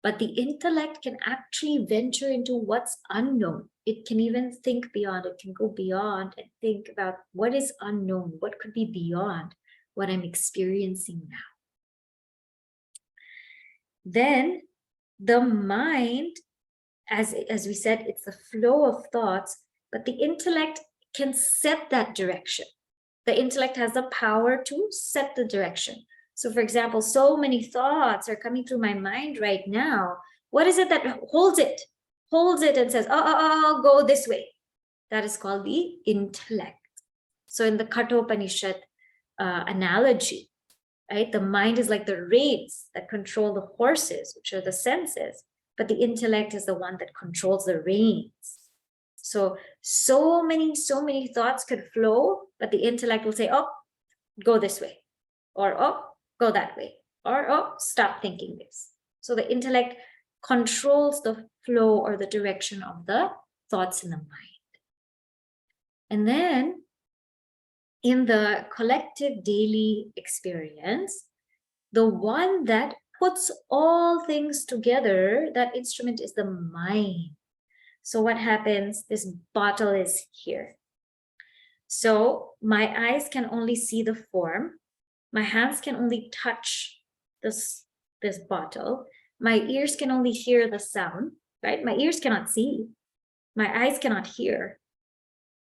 But the intellect can actually venture into what's unknown. It can even think beyond. It can go beyond and think about what is unknown, what could be beyond what I'm experiencing now. Then the mind, as we said, it's the flow of thoughts, but the intellect can set that direction. The intellect has the power to set the direction. So for example, so many thoughts are coming through my mind right now. What is it that holds it? Holds it and says, I'll go this way. That is called the intellect. So in the Kathopanishad analogy, right, the mind is like the reins that control the horses, which are the senses, but the intellect is the one that controls the reins. So many thoughts could flow, but the intellect will say, oh, go this way, or oh, go that way, or oh, stop thinking this. So the intellect controls the flow or the direction of the thoughts in the mind. And then in the collective daily experience, the one that puts all things together, that instrument is the mind. So what happens? This bottle is here. So my eyes can only see the form. My hands can only touch this bottle. My ears can only hear the sound, right? My ears cannot see. My eyes cannot hear.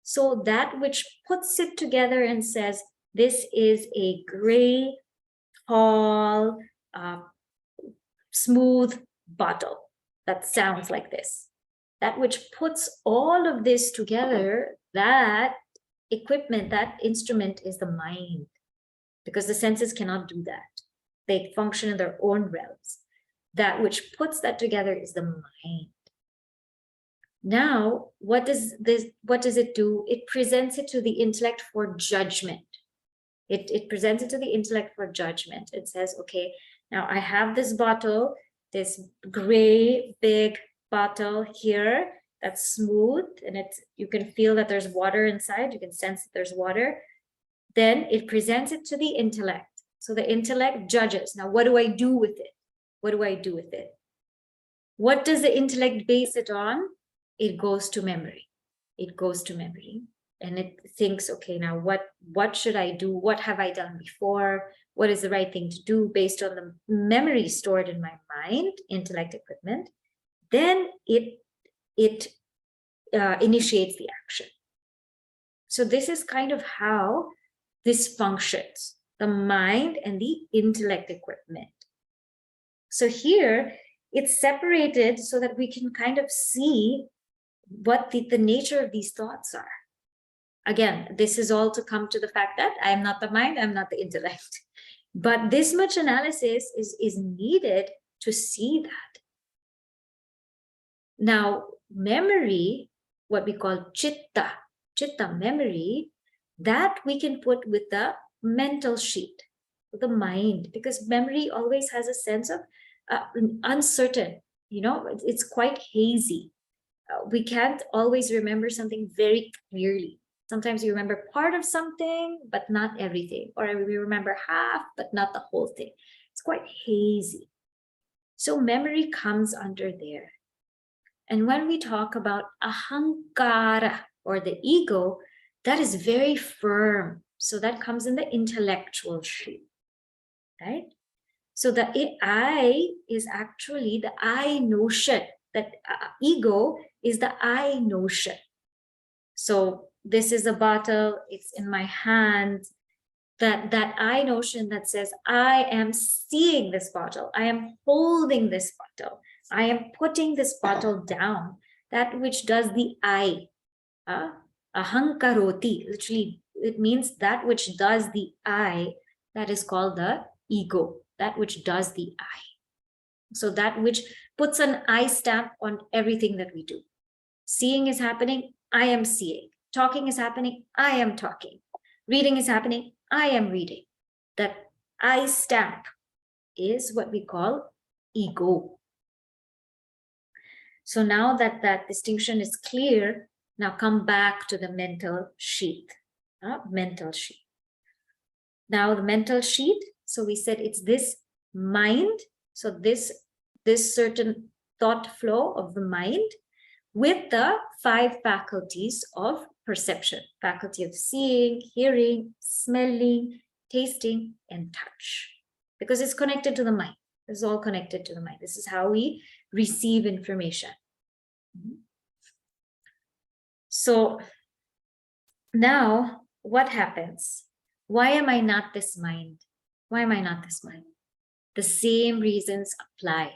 So that which puts it together and says, this is a gray, tall, smooth bottle that sounds like this. That which puts all of this together, that equipment, that instrument is the mind, because the senses cannot do that. They function in their own realms. That which puts that together is the mind. Now, what does it do? It presents it to the intellect for judgment. It presents it to the intellect for judgment. It says, okay, now I have this bottle, this gray, big bottle here that's smooth, and you can feel that there's water inside. You can sense that there's water. Then it presents it to the intellect. So the intellect judges. Now, what do I do with it? What do I do with it? What does the intellect base it on? it goes to memory. It goes to memory. And it thinks, okay, now what should I do? What have I done before? What is the right thing to do based on the memory stored in my mind, intellect equipment? Then it initiates the action. So this is kind of how this functions, the mind and the intellect equipment. So here it's separated so that we can kind of see what the nature of these thoughts are. Again, this is all to come to the fact that I am not the mind, I'm not the intellect. But this much analysis is needed to see that. Now, memory, what we call chitta memory, that we can put with the mental sheet, the mind, because memory always has a sense of uncertain, it's quite hazy. We can't always remember something very clearly. Sometimes you remember part of something, but not everything. Or we remember half, but not the whole thing. It's quite hazy. So memory comes under there. And when we talk about ahankara, or the ego, that is very firm. So that comes in the intellectual sheet, right? So the I is actually the I notion. That ego is the I notion. So this is a bottle, it's in my hand. That I notion that says, I am seeing this bottle, I am holding this bottle, I am putting this bottle down, that which does the I. Ahankaroti, literally, it means that which does the I, that is called the ego, that which does the I. So that which puts an I stamp on everything that we do. Seeing is happening, I am seeing. Talking is happening, I am talking. Reading is happening, I am reading. That I stamp is what we call ego. So now that that distinction is clear, now come back to the mental sheath. Mental sheath. Now the mental sheath, so we said it's this mind, so this certain thought flow of the mind with the 5 faculties of perception, faculty of seeing, hearing, smelling, tasting, and touch, because it's connected to the mind. This is all connected to the mind. This is how we receive information. So now what happens? Why am I not this mind? Why am I not this mind? The same reasons apply,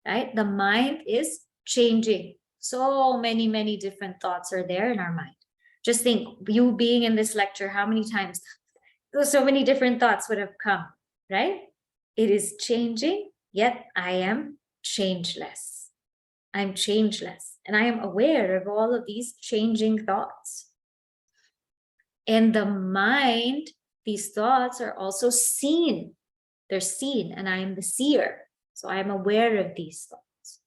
right? The mind is changing. So many different thoughts are there in our mind. Just think, you being in this lecture, how many times so many different thoughts would have come, right? It is changing, yet I am changeless. I'm changeless, and I am aware of all of these changing thoughts. In the mind, these thoughts are also seen. They're seen, and I am the seer. So I am aware of these thoughts.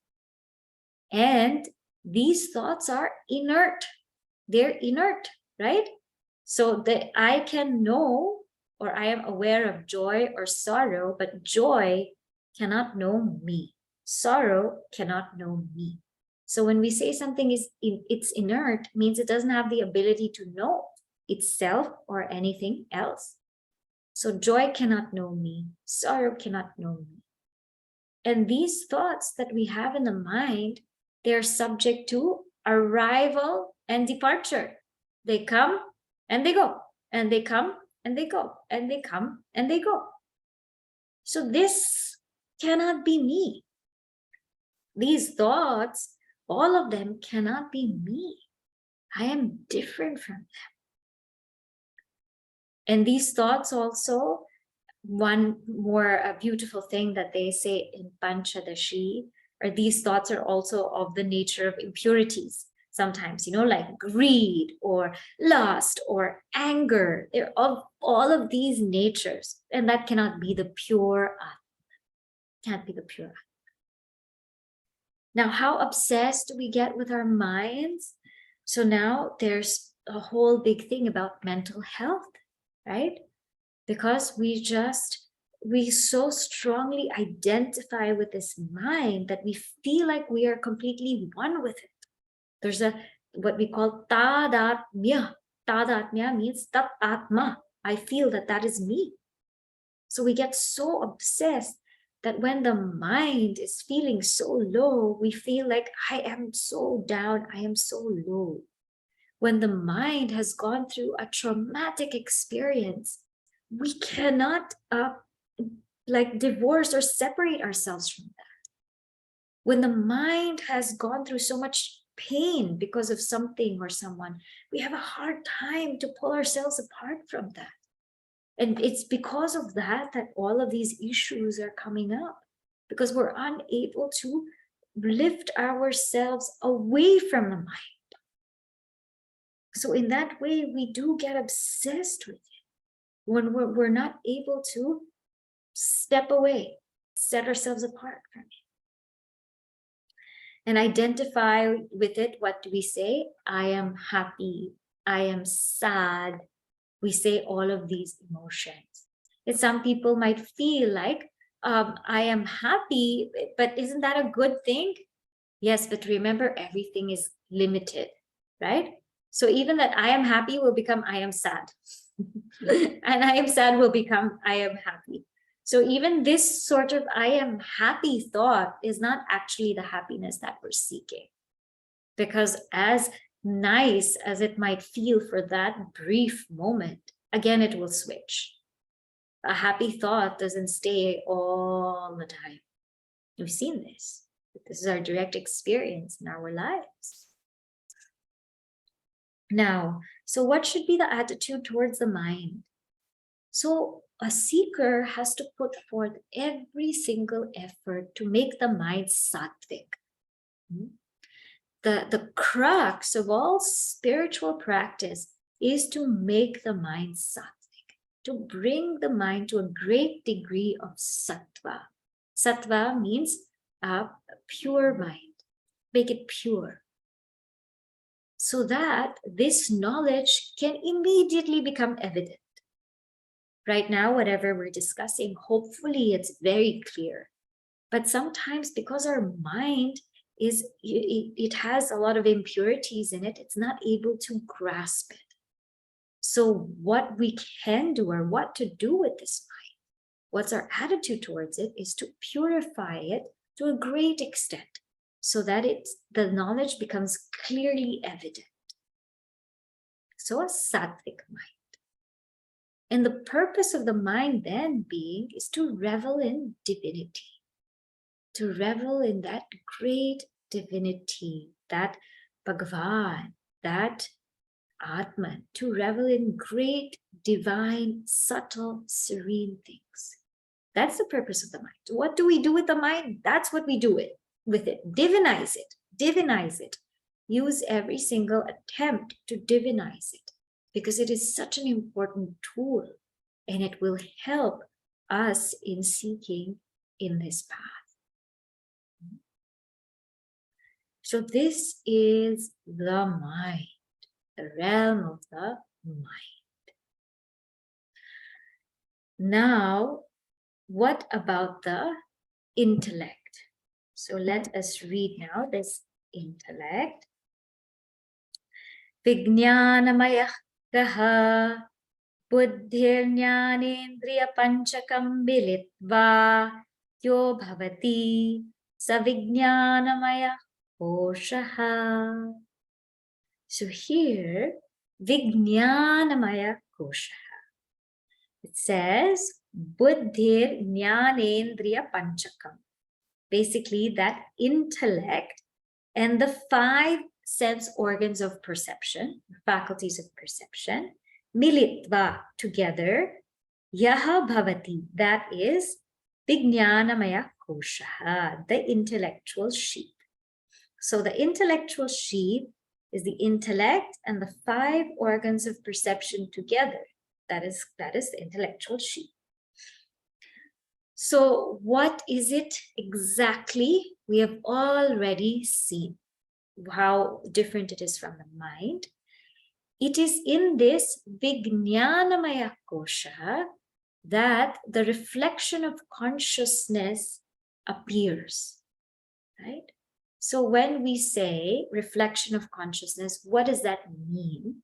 And these thoughts are inert. They're inert, right? So that I can know, or I am aware of joy or sorrow, but joy cannot know me. Sorrow cannot know me. So when we say something is it's inert, means it doesn't have the ability to know itself or anything else. So joy cannot know me, sorrow cannot know me. And these thoughts that we have in the mind, they're subject to arrival and departure. They come and they go, and they come and they go, and they come and they go. So this cannot be me. These thoughts, all of them cannot be me. I am different from them. And these thoughts also, one more beautiful thing that they say in Panchadashi, or these thoughts are also of the nature of impurities. Sometimes, like greed or lust or anger, they're of all of these natures, and that cannot be the pure Atman. Can't be the pure Atman. Now, how obsessed do we get with our minds? So now there's a whole big thing about mental health, right? Because we so strongly identify with this mind that we feel like we are completely one with it. There's what we call tadatmya. Tadatmya means tat atma. I feel that is me. So we get so obsessed that when the mind is feeling so low, we feel like I am so down, I am so low. When the mind has gone through a traumatic experience, we cannot divorce or separate ourselves from that. When the mind has gone through so much pain because of something or someone, we have a hard time to pull ourselves apart from that. And it's because of that all of these issues are coming up, because we're unable to lift ourselves away from the mind. So in that way, we do get obsessed with it when we're not able to step away, set ourselves apart from it, and identify with it. What do we say? I am happy, I am sad. We say all of these emotions. And some people might feel like, I am happy, but isn't that a good thing? Yes, but remember, everything is limited, right? So even that I am happy will become I am sad. And I am sad will become I am happy. So even this sort of I am happy thought is not actually the happiness that we're seeking. Because as nice as it might feel for that brief moment, again, it will switch. A happy thought doesn't stay all the time. We've seen this. This is our direct experience in our lives. Now, so what should be the attitude towards the mind? So a seeker has to put forth every single effort to make the mind sattvic. The crux of all spiritual practice is to make the mind sattvic, to bring the mind to a great degree of sattva. Sattva means a pure mind, make it pure, so that this knowledge can immediately become evident. Right now, whatever we're discussing, hopefully it's very clear. But sometimes because our mind it has a lot of impurities in it, it's not able to grasp it. So what we can do, or what to do with this mind, what's our attitude towards it, is to purify it to a great extent, so that the knowledge becomes clearly evident. So a sattvic mind. And the purpose of the mind then being is to revel in divinity, to revel in that great divinity, that Bhagavan, that Atman, to revel in great, divine, subtle, serene things. That's the purpose of the mind. What do we do with the mind? That's what we do with it. Divinize it. Divinize it. Use every single attempt to divinize it, because it is such an important tool, and it will help us in seeking in this path. So this is the mind, the realm of the mind. Now, what about the intellect? So let us read now this intellect. Vijnanamaya kaha buddhirjnanendriya panchakam militva yo bhavati savijnanamaya koshaha. So here, Vijnanamaya koshaha. It says buddhir jnanendriya panchakam. Basically, that intellect and the 5 sense organs of perception, faculties of perception, militva, together, yaha bhavati, that is Vijnanamaya koshaha, the intellectual sheath. So the intellectual sheath is the intellect and the 5 organs of perception together. That is the intellectual sheath. So what is it exactly? We have already seen how different it is from the mind. It is in this Vijnanamaya kosha that the reflection of consciousness appears, right? So when we say reflection of consciousness, what does that mean?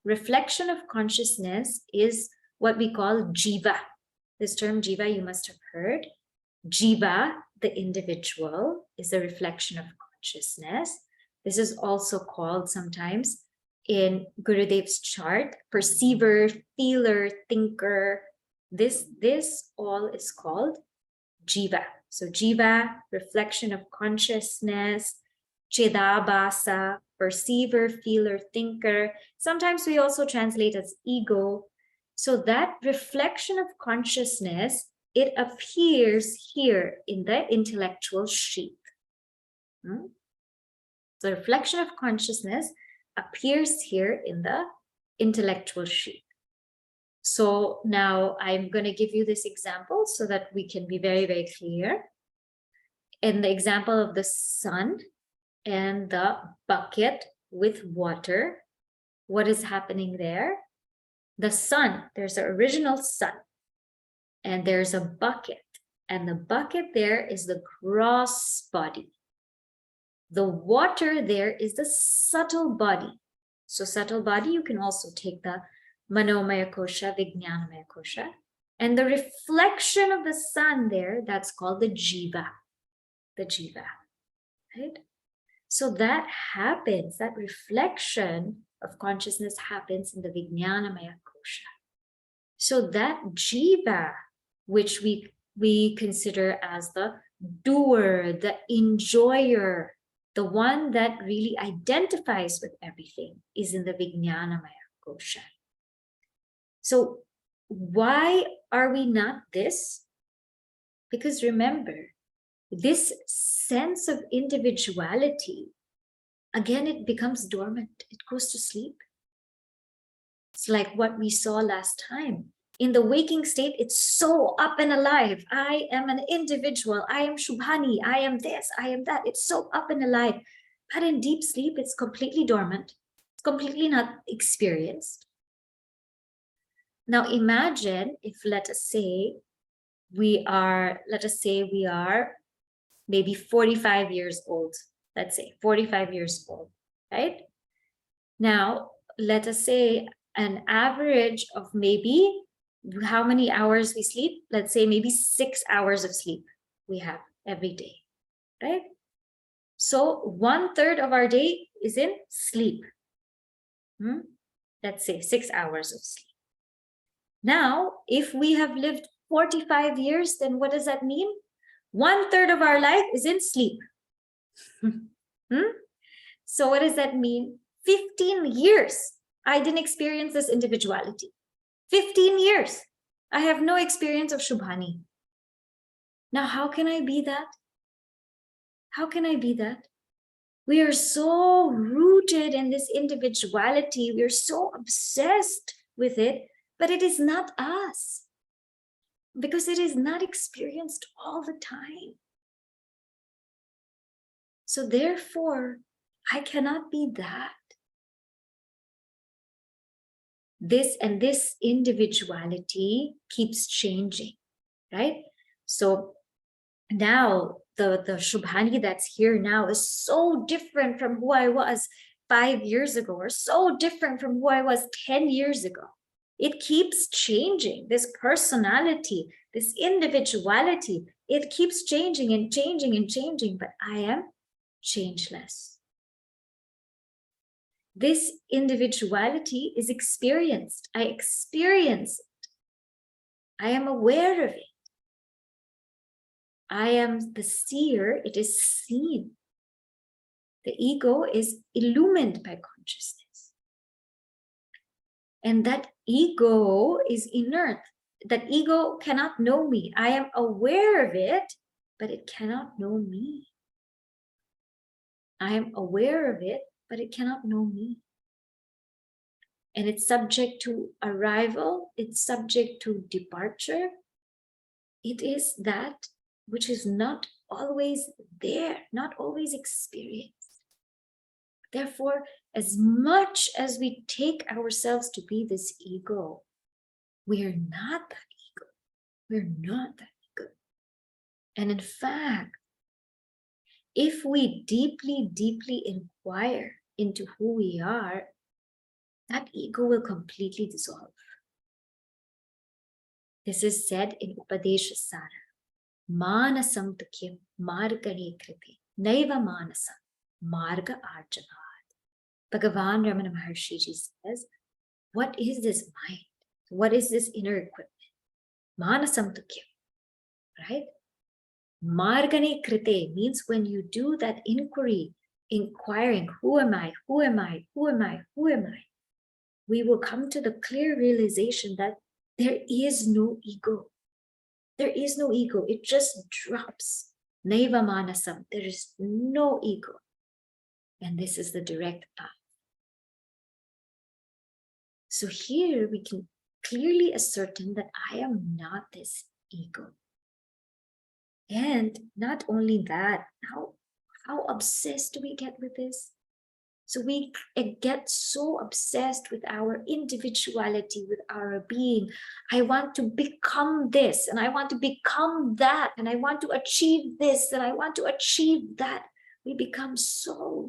Reflection of consciousness is what we call jiva. This term jiva you must have heard. Jiva, the individual, is a reflection of consciousness. This is also called sometimes in Gurudev's chart, perceiver, feeler, thinker. This all is called jiva. So jiva, reflection of consciousness, chedabhasa, perceiver, feeler, thinker. Sometimes we also translate as ego. So that reflection of consciousness, it appears here in the intellectual sheath. The reflection of consciousness appears here in the intellectual sheath. So now I'm going to give you this example so that we can be very, very clear. In the example of the sun and the bucket with water, what is happening there? The sun, there's an original sun, and there's a bucket, and the bucket there is the gross body. The water there is the subtle body. So subtle body, you can also take the Manomaya Kosha, Vijnanamaya Kosha. And the reflection of the sun there, that's called the jiva. The jiva, right? So that happens, that reflection of consciousness happens in the Vijnanamaya Kosha. So that jiva, which we consider as the doer, the enjoyer, the one that really identifies with everything, is in the Vijnanamaya Kosha. So why are we not this? Because remember, this sense of individuality, again, it becomes dormant. It goes to sleep. It's like what we saw last time. In the waking state, it's so up and alive. I am an individual. I am Shubhani. I am this. I am that. It's so up and alive. But in deep sleep, it's completely dormant. It's completely not experienced. Now imagine if, let us say we are maybe 45 years old. Let's say 45 years old, right? Now, let us say an average of maybe how many hours we sleep? Let's say maybe 6 hours of sleep we have every day, right? So 1/3 of our day is in sleep. Let's say 6 hours of sleep. Now, if we have lived 45 years, then what does that mean? 1/3 of our life is in sleep. So what does that mean? 15 years, I didn't experience this individuality. 15 years, I have no experience of Shubhani. Now, how can I be that? How can I be that? We are so rooted in this individuality. We are so obsessed with it, but it is not us because it is not experienced all the time. So therefore, I cannot be that. This individuality keeps changing, right? So now the Shubhani that's here now is so different from who I was 5 years ago, or so different from who I was 10 years ago. It keeps changing. This personality, this individuality, it keeps changing and changing and changing, but I am changeless. This individuality is experienced. I experience it. I am aware of it. I am the seer. It is seen. The ego is illumined by consciousness. And that ego is inert. That ego cannot know me. I am aware of it, but it cannot know me. I am aware of it, but it cannot know me. And it's subject to arrival, it's subject to departure. It is that which is not always there, not always experienced. Therefore, as much as we take ourselves to be this ego, we are not that ego. We're not that ego. And in fact, if we deeply, deeply inquire into who we are, that ego will completely dissolve. This is said in Upadesha Sara. Manasam tukyam margane kriti naiva manasam marga arjanat. Bhagavan Ramana Maharshi Ji says, what is this mind? What is this inner equipment? Manasam tukyam, right? Margane krite means when you do that inquiry, inquiring, who am I? Who am I? Who am I? Who am I? We will come to the clear realization that there is no ego. There is no ego. It just drops. Naiva manasam. There is no ego. And this is the direct path. So here we can clearly ascertain that I am not this ego. And not only that, how obsessed do we get with this? So we get so obsessed with our individuality, with our being. I want to become this, and I want to become that, and I want to achieve this, and I want to achieve that. We become so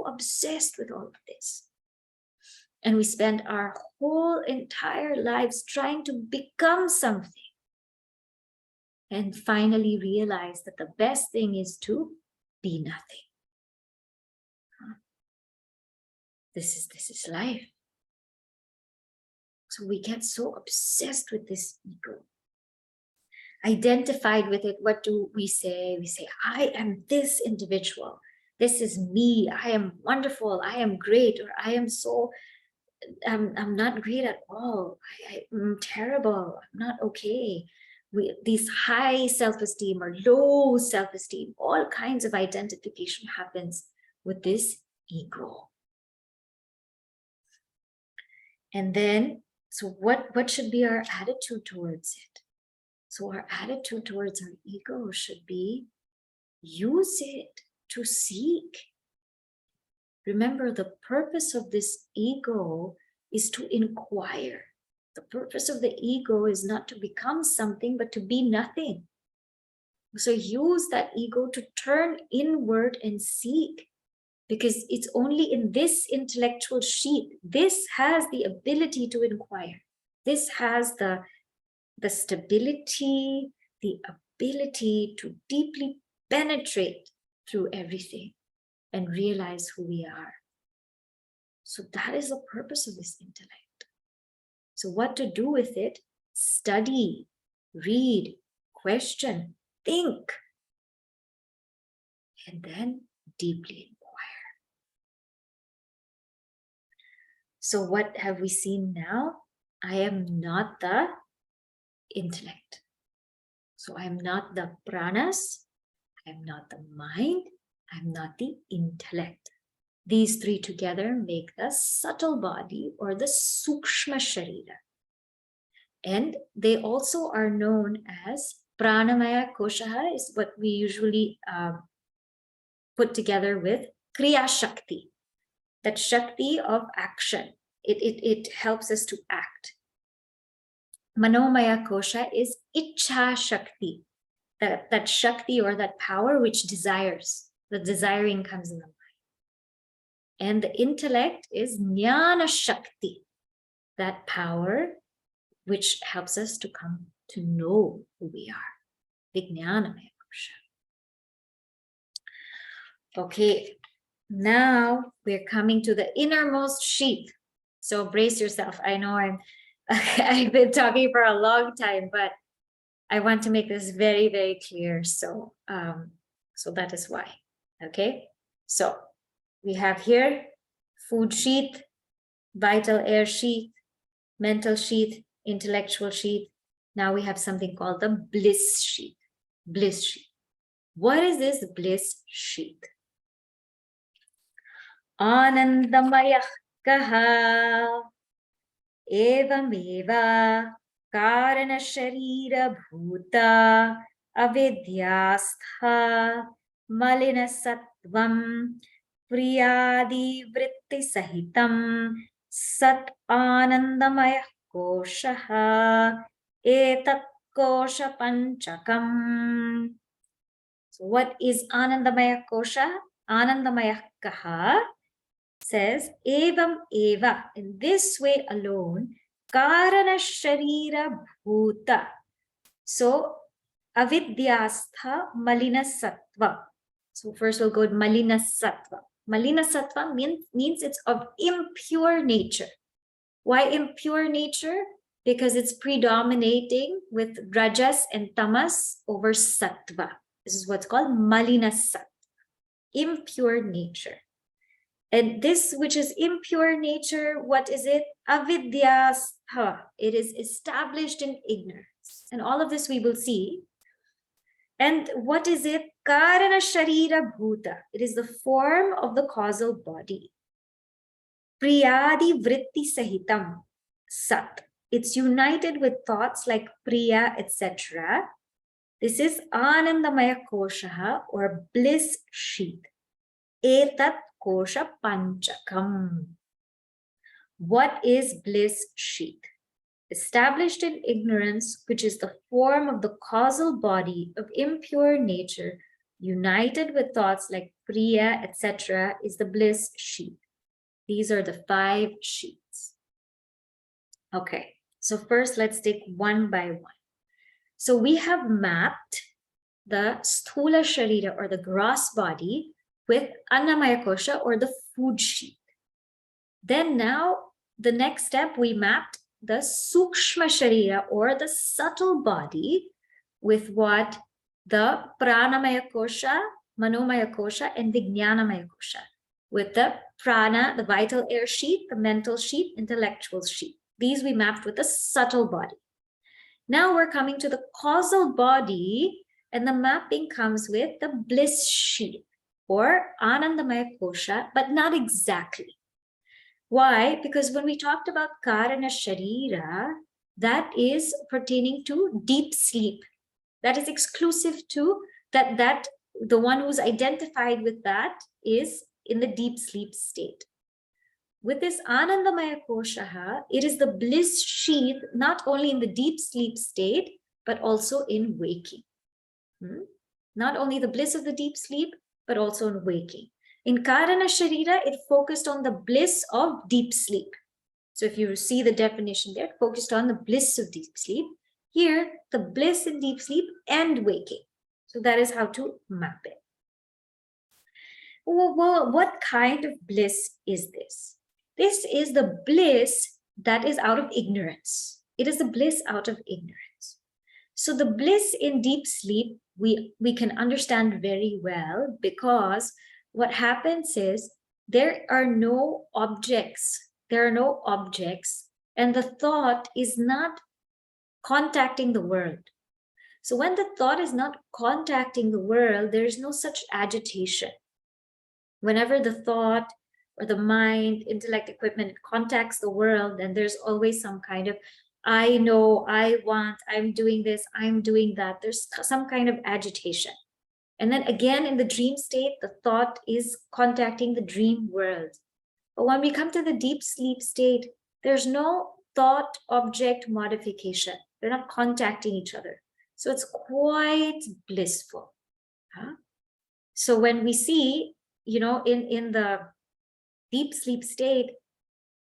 obsessed with all of this. And we spend our whole entire lives trying to become something. And finally realize that the best thing is to be nothing. This is life. So we get so obsessed with this ego. Identified with it, what do we say? We say, I am this individual. This is me. I am wonderful. I am great. Or I am so, I'm not great at all. I'm terrible. I'm not okay. These high self-esteem or low self-esteem, all kinds of identification happens with this ego. And then, so what should be our attitude towards it? So our attitude towards our ego should be, use it to seek. Remember, the purpose of this ego is to inquire. The purpose of the ego is not to become something, but to be nothing. So use that ego to turn inward and seek. Because it's only in this intellectual sheath, this has the ability to inquire. This has the stability, the ability to deeply penetrate through everything and realize who we are. So that is the purpose of this intellect. So what to do with it? Study, read, question, think, and then deeply inquire. So what have we seen now? I am not the intellect. So I am not the pranas, I am not the mind, I am not the intellect. These three together make the subtle body or the sukshma sharira. And they also are known as pranamaya koshaha, is what we usually put together with kriya shakti. That shakti of action. It helps us to act. Manomaya kosha is ichha shakti. That shakti or that power which desires. The desiring comes in the mind. And the intellect is jnana shakti. That power which helps us to come to know who we are. Vijnanamaya kosha. Okay. Now we're coming to the innermost sheath. So brace yourself. I know I've been talking for a long time, but I want to make this very, very clear. So, so that is why. Okay. So we have here food sheath, vital air sheath, mental sheath, intellectual sheath. Now we have something called the bliss sheath. Bliss sheath. What is this bliss sheath? Anandamayah kaha evameva karana sharira bhuta avidyastha malina sattvam priyadi vritti sahitam sat anandamayah koshaha etat kosha panchakam. So So what is Anandamaya Kosha? Anandamaya Kaha says, Evam Eva, in this way alone, Karana Sharira Bhuta. So, Avidyastha Malina Sattva. So first we'll go to Malina Sattva. Malina Sattva means it's of impure nature. Why impure nature? Because it's predominating with Rajas and Tamas over Sattva. This is what's called Malina Sattva, impure nature. And this which is impure nature, what is it? Avidyastha. It is established in ignorance. And all of this we will see. And what is it? Karana Sharira Bhuta. It is the form of the causal body. Priyadi Vritti Sahitam Sat. It's united with thoughts like Priya, etc. This is Anandamaya Kosha or Bliss Sheath. Etat Kosha Panchakam. What is Bliss Sheath? Established in ignorance, which is the form of the causal body of impure nature, united with thoughts like Priya, etc., is the Bliss Sheath. These are the 5 sheaths. Okay, so first let's take one by one. So we have mapped the Sthula Sharira or the gross body with Annamaya Kosha or the food sheath. Then now the next step we mapped the Sukshma Sharira or the subtle body with what? The Pranamaya Kosha, Manomaya Kosha, and Vijnanamaya Kosha. With the Prana, the vital air sheath, the mental sheath, intellectual sheath. These we mapped with the subtle body. Now we're coming to the causal body, and the mapping comes with the bliss sheath or Anandamaya Kosha, but not exactly. Why? Because when we talked about Karana Sharira, that is pertaining to deep sleep. That is exclusive to that the one who's identified with that is in the deep sleep state. With this Anandamaya Kosha, it is the bliss sheath, not only in the deep sleep state, but also in waking. Not only the bliss of the deep sleep, but also in waking. In Karana Sharira, it focused on the bliss of deep sleep. So if you see the definition there, it focused on the bliss of deep sleep. Here, the bliss in deep sleep and waking. So that is how to map it. Well, what kind of bliss is this? This is the bliss that is out of ignorance. It is the bliss out of ignorance. So the bliss in deep sleep, we can understand very well, because what happens is there are no objects. There are no objects, and the thought is not contacting the world. So when the thought is not contacting the world, there is no such agitation. Whenever the thought or the mind, intellect, equipment contacts the world, then there's always some kind of, I know, I want, I'm doing this, I'm doing that. There's some kind of agitation. And then again, in the dream state, the thought is contacting the dream world. But when we come to the deep sleep state, there's no thought object modification. They're not contacting each other. So it's quite blissful. So when we see, in the deep sleep state,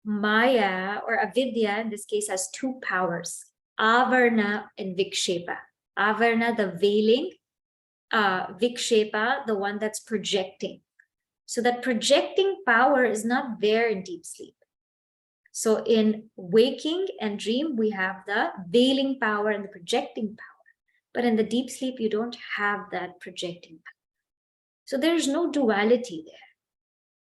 Maya or avidya in this case has 2 powers, avarna and vikshepa. Avarna, the veiling, vikshepa, the one that's projecting. So that projecting power is not there in deep sleep. So in waking and dream, we have the veiling power and the projecting power. But in the deep sleep, you don't have that projecting power. So there's no duality there.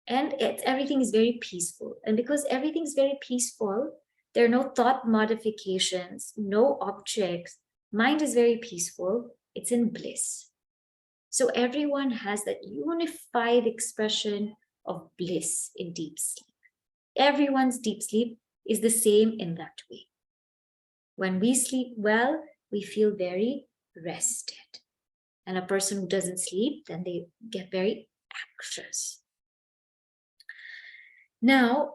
And everything is very peaceful. And because everything's very peaceful, there are no thought modifications, no objects. Mind is very peaceful. It's in bliss. So everyone has that unified expression of bliss in deep sleep. Everyone's deep sleep is the same in that way. When we sleep well, we feel very rested. And a person who doesn't sleep, then they get very anxious. Now,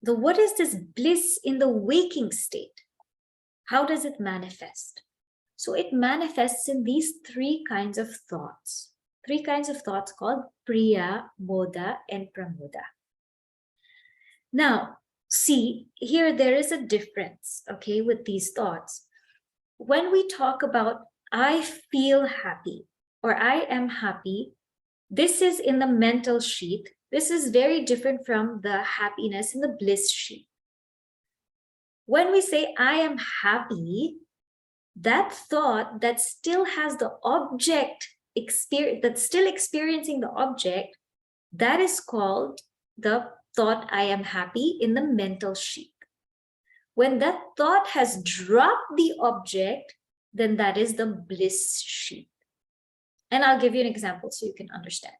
what is this bliss in the waking state? How does it manifest? So it manifests in these 3 kinds of thoughts. Three kinds of thoughts called Priya, Bodha, and Pramoda. Now, see, here there is a difference, okay, with these thoughts. When we talk about I feel happy or I am happy, this is in the mental sheath. This is very different from the happiness in the bliss sheath. When we say I am happy, that thought that still has the object experience, that's still experiencing the object, that is called the thought I am happy in the mental sheath. When that thought has dropped the object, then that is the bliss sheath. And I'll give you an example so you can understand.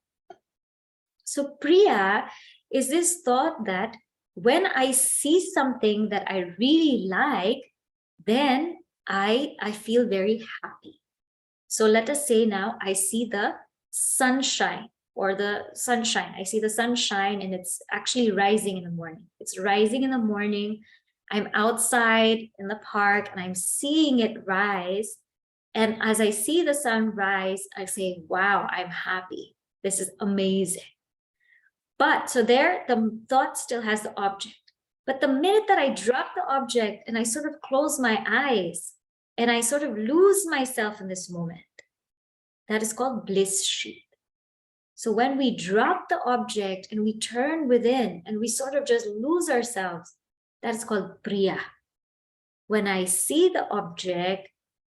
So Priya is this thought that when I see something that I really like, then I feel very happy. So let us say now I see the sunshine or the sunshine. I see the sunshine and it's actually rising in the morning. It's rising in the morning. I'm outside in the park and I'm seeing it rise. And as I see the sun rise, I say, wow, I'm happy. This is amazing. But so there, the thought still has the object. But the minute that I drop the object and I sort of close my eyes and I sort of lose myself in this moment, that is called bliss sheath. So when we drop the object and we turn within and we sort of just lose ourselves, that is called Priya. When I see the object,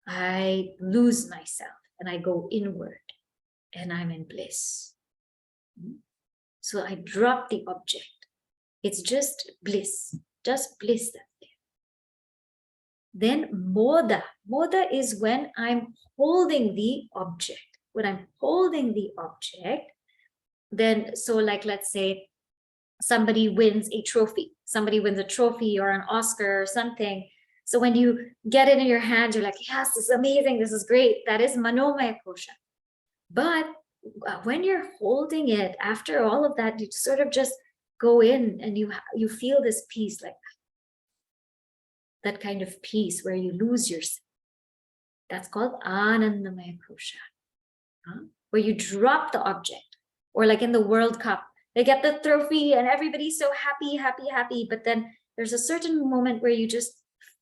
I lose myself and I go inward and I'm in bliss. So I drop the object. It's just bliss that's there. Then Bodha. Bodha is when I'm holding the object. When I'm holding the object, then, so like, let's say somebody wins a trophy. Somebody wins a trophy or an Oscar or something. So when you get it in your hand, you're like, yes, this is amazing. This is great. That is Manomaya Kosha. But when you're holding it, after all of that, you sort of just go in and you feel this peace, like that kind of peace where you lose yourself. That's called Anandamaya Kosha, where you drop the object. Or like in the World Cup, they get the trophy and everybody's so happy, happy, happy. But then there's a certain moment where you just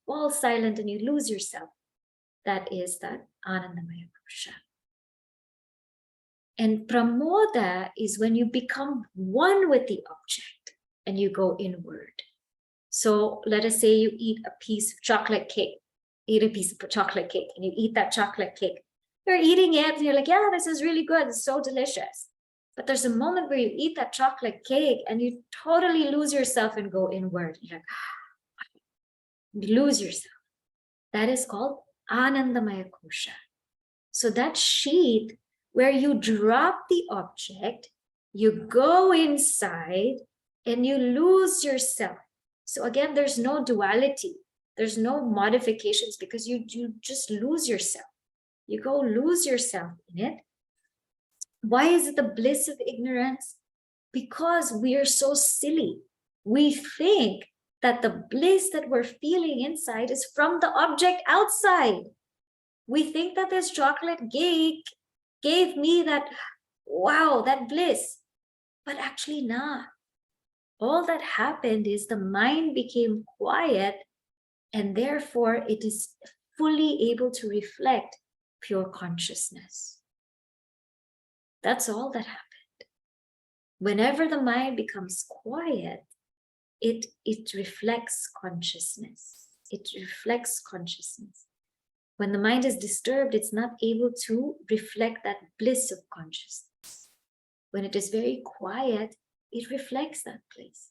fall silent and you lose yourself. That is that Anandamaya Kosha. And Pramoda is when you become one with the object and you go inward. So let us say you eat a piece of chocolate cake, and you eat that chocolate cake. You're eating it and you're like, yeah, this is really good. It's so delicious. But there's a moment where you eat that chocolate cake and you totally lose yourself and go inward. You're like, you lose yourself. That is called Anandamaya Kosha. So that sheath where you drop the object, you go inside and you lose yourself. So again, there's no duality. There's no modifications because you just lose yourself. You go lose yourself in it. Why is it the bliss of ignorance? Because we are so silly. We think that the bliss that we're feeling inside is from the object outside. We think that this chocolate cake gave me that, wow, that bliss. But actually not. All that happened is the mind became quiet and therefore it is fully able to reflect pure consciousness. That's all that happened. Whenever the mind becomes quiet, it reflects consciousness. It reflects consciousness. When the mind is disturbed, it's not able to reflect that bliss of consciousness. When it is very quiet, it reflects that place.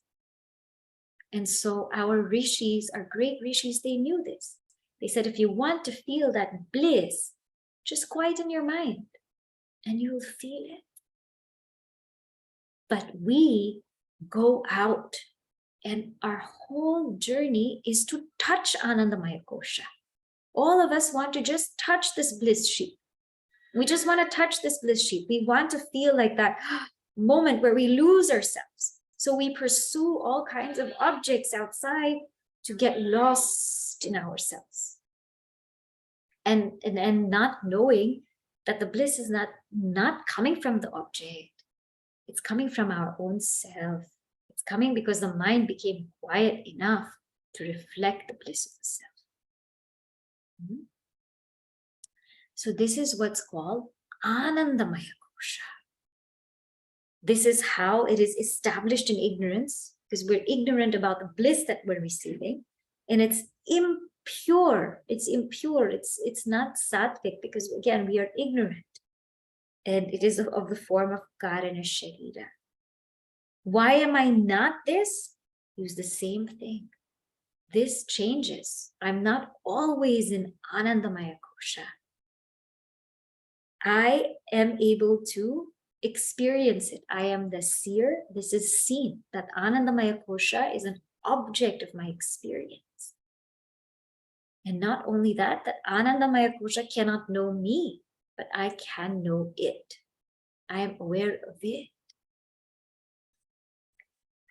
And so our rishis, our great rishis, they knew this. They said, if you want to feel that bliss, just quieten your mind and you'll feel it. But we go out and our whole journey is to touch Anandamaya Kosha. All of us want to just touch this bliss sheath. We just want to touch this bliss sheath. We want to feel like that moment where we lose ourselves. So we pursue all kinds of objects outside to get lost in ourselves. And not knowing that the bliss is not coming from the object. It's coming from our own self. It's coming because the mind became quiet enough to reflect the bliss of the self. So this is what's called Anandamaya Kosha. This is how it is established in ignorance, because we're ignorant about the bliss that we're receiving, and it's impure. It's impure. It's not sattvic, because again, we are ignorant, and it is of the form of karana sharira. Why am I not this? Use the same thing. This changes. I'm not always in Anandamaya Kosha. I am able to experience it. I am the seer. This is seen. That Anandamaya Kosha is an object of my experience. And not only that, that Anandamaya Kosha cannot know me, but I can know it. I am aware of it.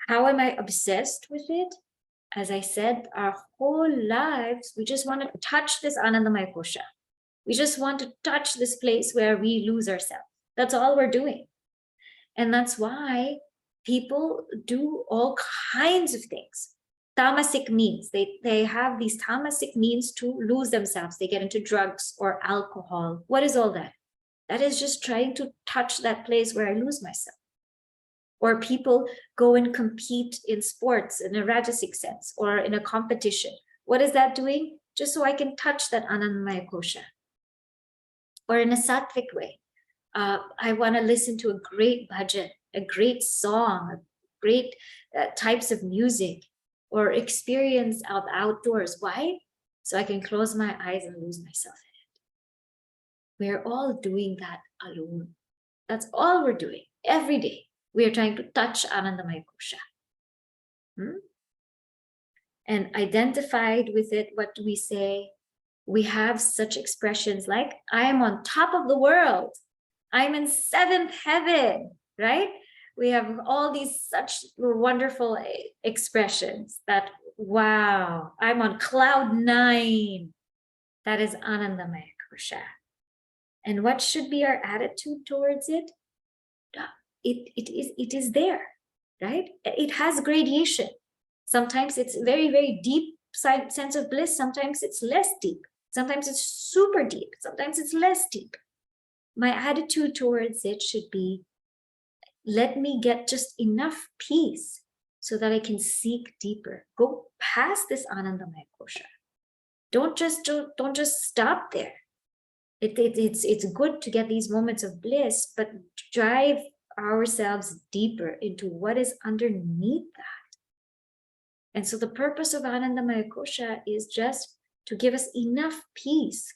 How am I obsessed with it? As I said, our whole lives, we just want to touch this Anandamaya Kosha. We just want to touch this place where we lose ourselves. That's all we're doing. And that's why people do all kinds of things. Tamasic means, they have these tamasic means to lose themselves. They get into drugs or alcohol. What is all that? That is just trying to touch that place where I lose myself. Or people go and compete in sports in a rajasic sense or in a competition. What is that doing? Just so I can touch that Anandamaya Kosha. Or in a sattvic way. I want to listen to a great bhajan, a great song, great types of music, or experience of outdoors. Why? So I can close my eyes and lose myself in it. We're all doing that alone. That's all we're doing every day. We are trying to touch Anandamaya Kosha. And identified with it, what do we say? We have such expressions like, I am on top of the world. I'm in seventh heaven, right? We have all these such wonderful expressions that, wow, I'm on cloud 9. That is Anandamaya Kosha. And what should be our attitude towards it? It is there, right? It has gradation. Sometimes it's very, very deep sense of bliss. Sometimes it's less deep. Sometimes it's super deep. Sometimes it's less deep. My attitude towards it should be, let me get just enough peace so that I can seek deeper. Go past this Anandamaya Kosha. Don't just stop there. It's good to get these moments of bliss, but drive ourselves deeper into what is underneath that. And so the purpose of Anandamaya Kosha is just to give us enough peace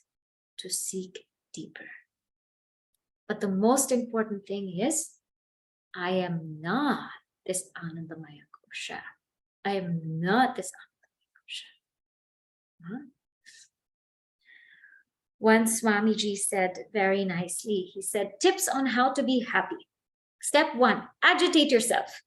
to seek deeper. But the most important thing is, I am not this Anandamaya Kosha. I am not this Anandamaya Kosha. Once Swamiji said very nicely, he said, tips on how to be happy. Step 1, agitate yourself.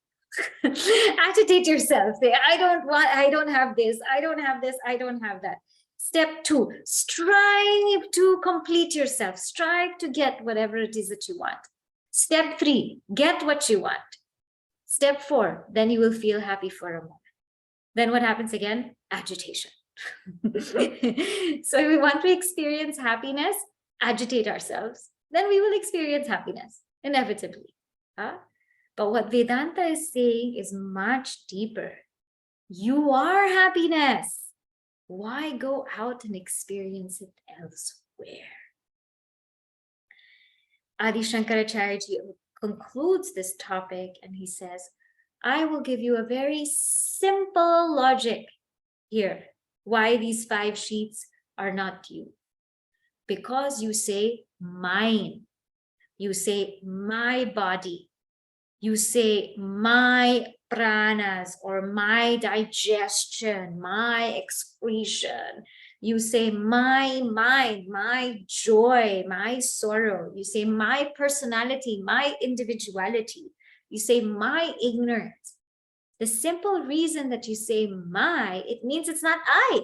Agitate yourself. Say, I don't have this, I don't have this, I don't have that. Step 2, strive to complete yourself. Strive to get whatever it is that you want. Step 3, get what you want. Step 4, then you will feel happy for a moment. Then what happens again? Agitation. So if we want to experience happiness, agitate ourselves. Then we will experience happiness, inevitably. But what Vedanta is saying is much deeper. You are happiness. Why go out and experience it elsewhere? Adi Sankaracharya concludes this topic and he says, I will give you a very simple logic here. Why these 5 sheaths are not you. Because you say mine. You say my body. You say my pranas or my digestion, my excretion. You say my mind, my joy, my sorrow. You say my personality, my individuality. You say my ignorance. The simple reason that you say my, it means it's not I.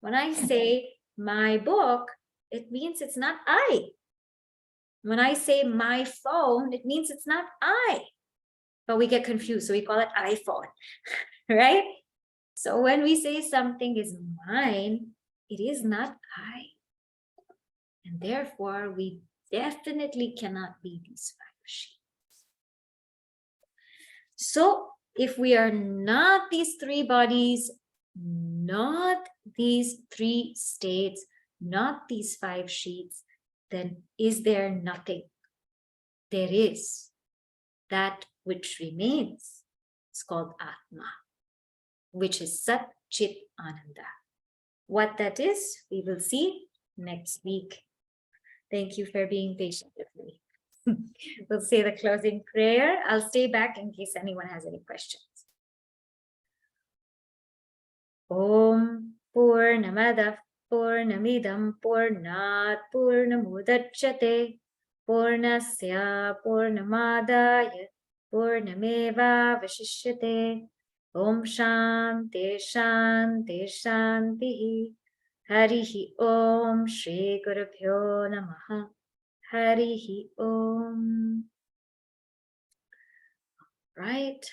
When I say my book, it means it's not I. When I say my phone, it means it's not I. But we get confused, so we call it iPhone, right? So when we say something is mine, it is not I. And therefore, we definitely cannot be these 5 sheets. So if we are not these 3 bodies, not these 3 states, not these 5 sheets, then is there nothing? There is that which remains. It's called Atma, which is Sat Chit Ananda. What that is, we will see next week. Thank you for being patient with me. We'll say the closing prayer. I'll stay back in case anyone has any questions. Om Purnamada Purnamidam Purnat Purnamudachyate Purnasya Purnamadaya Purnameva Vashishyate. Om Shanti Shanti Shanti. Harihi Om Shri Gurubhyo Namaha. Harihi Om. Right.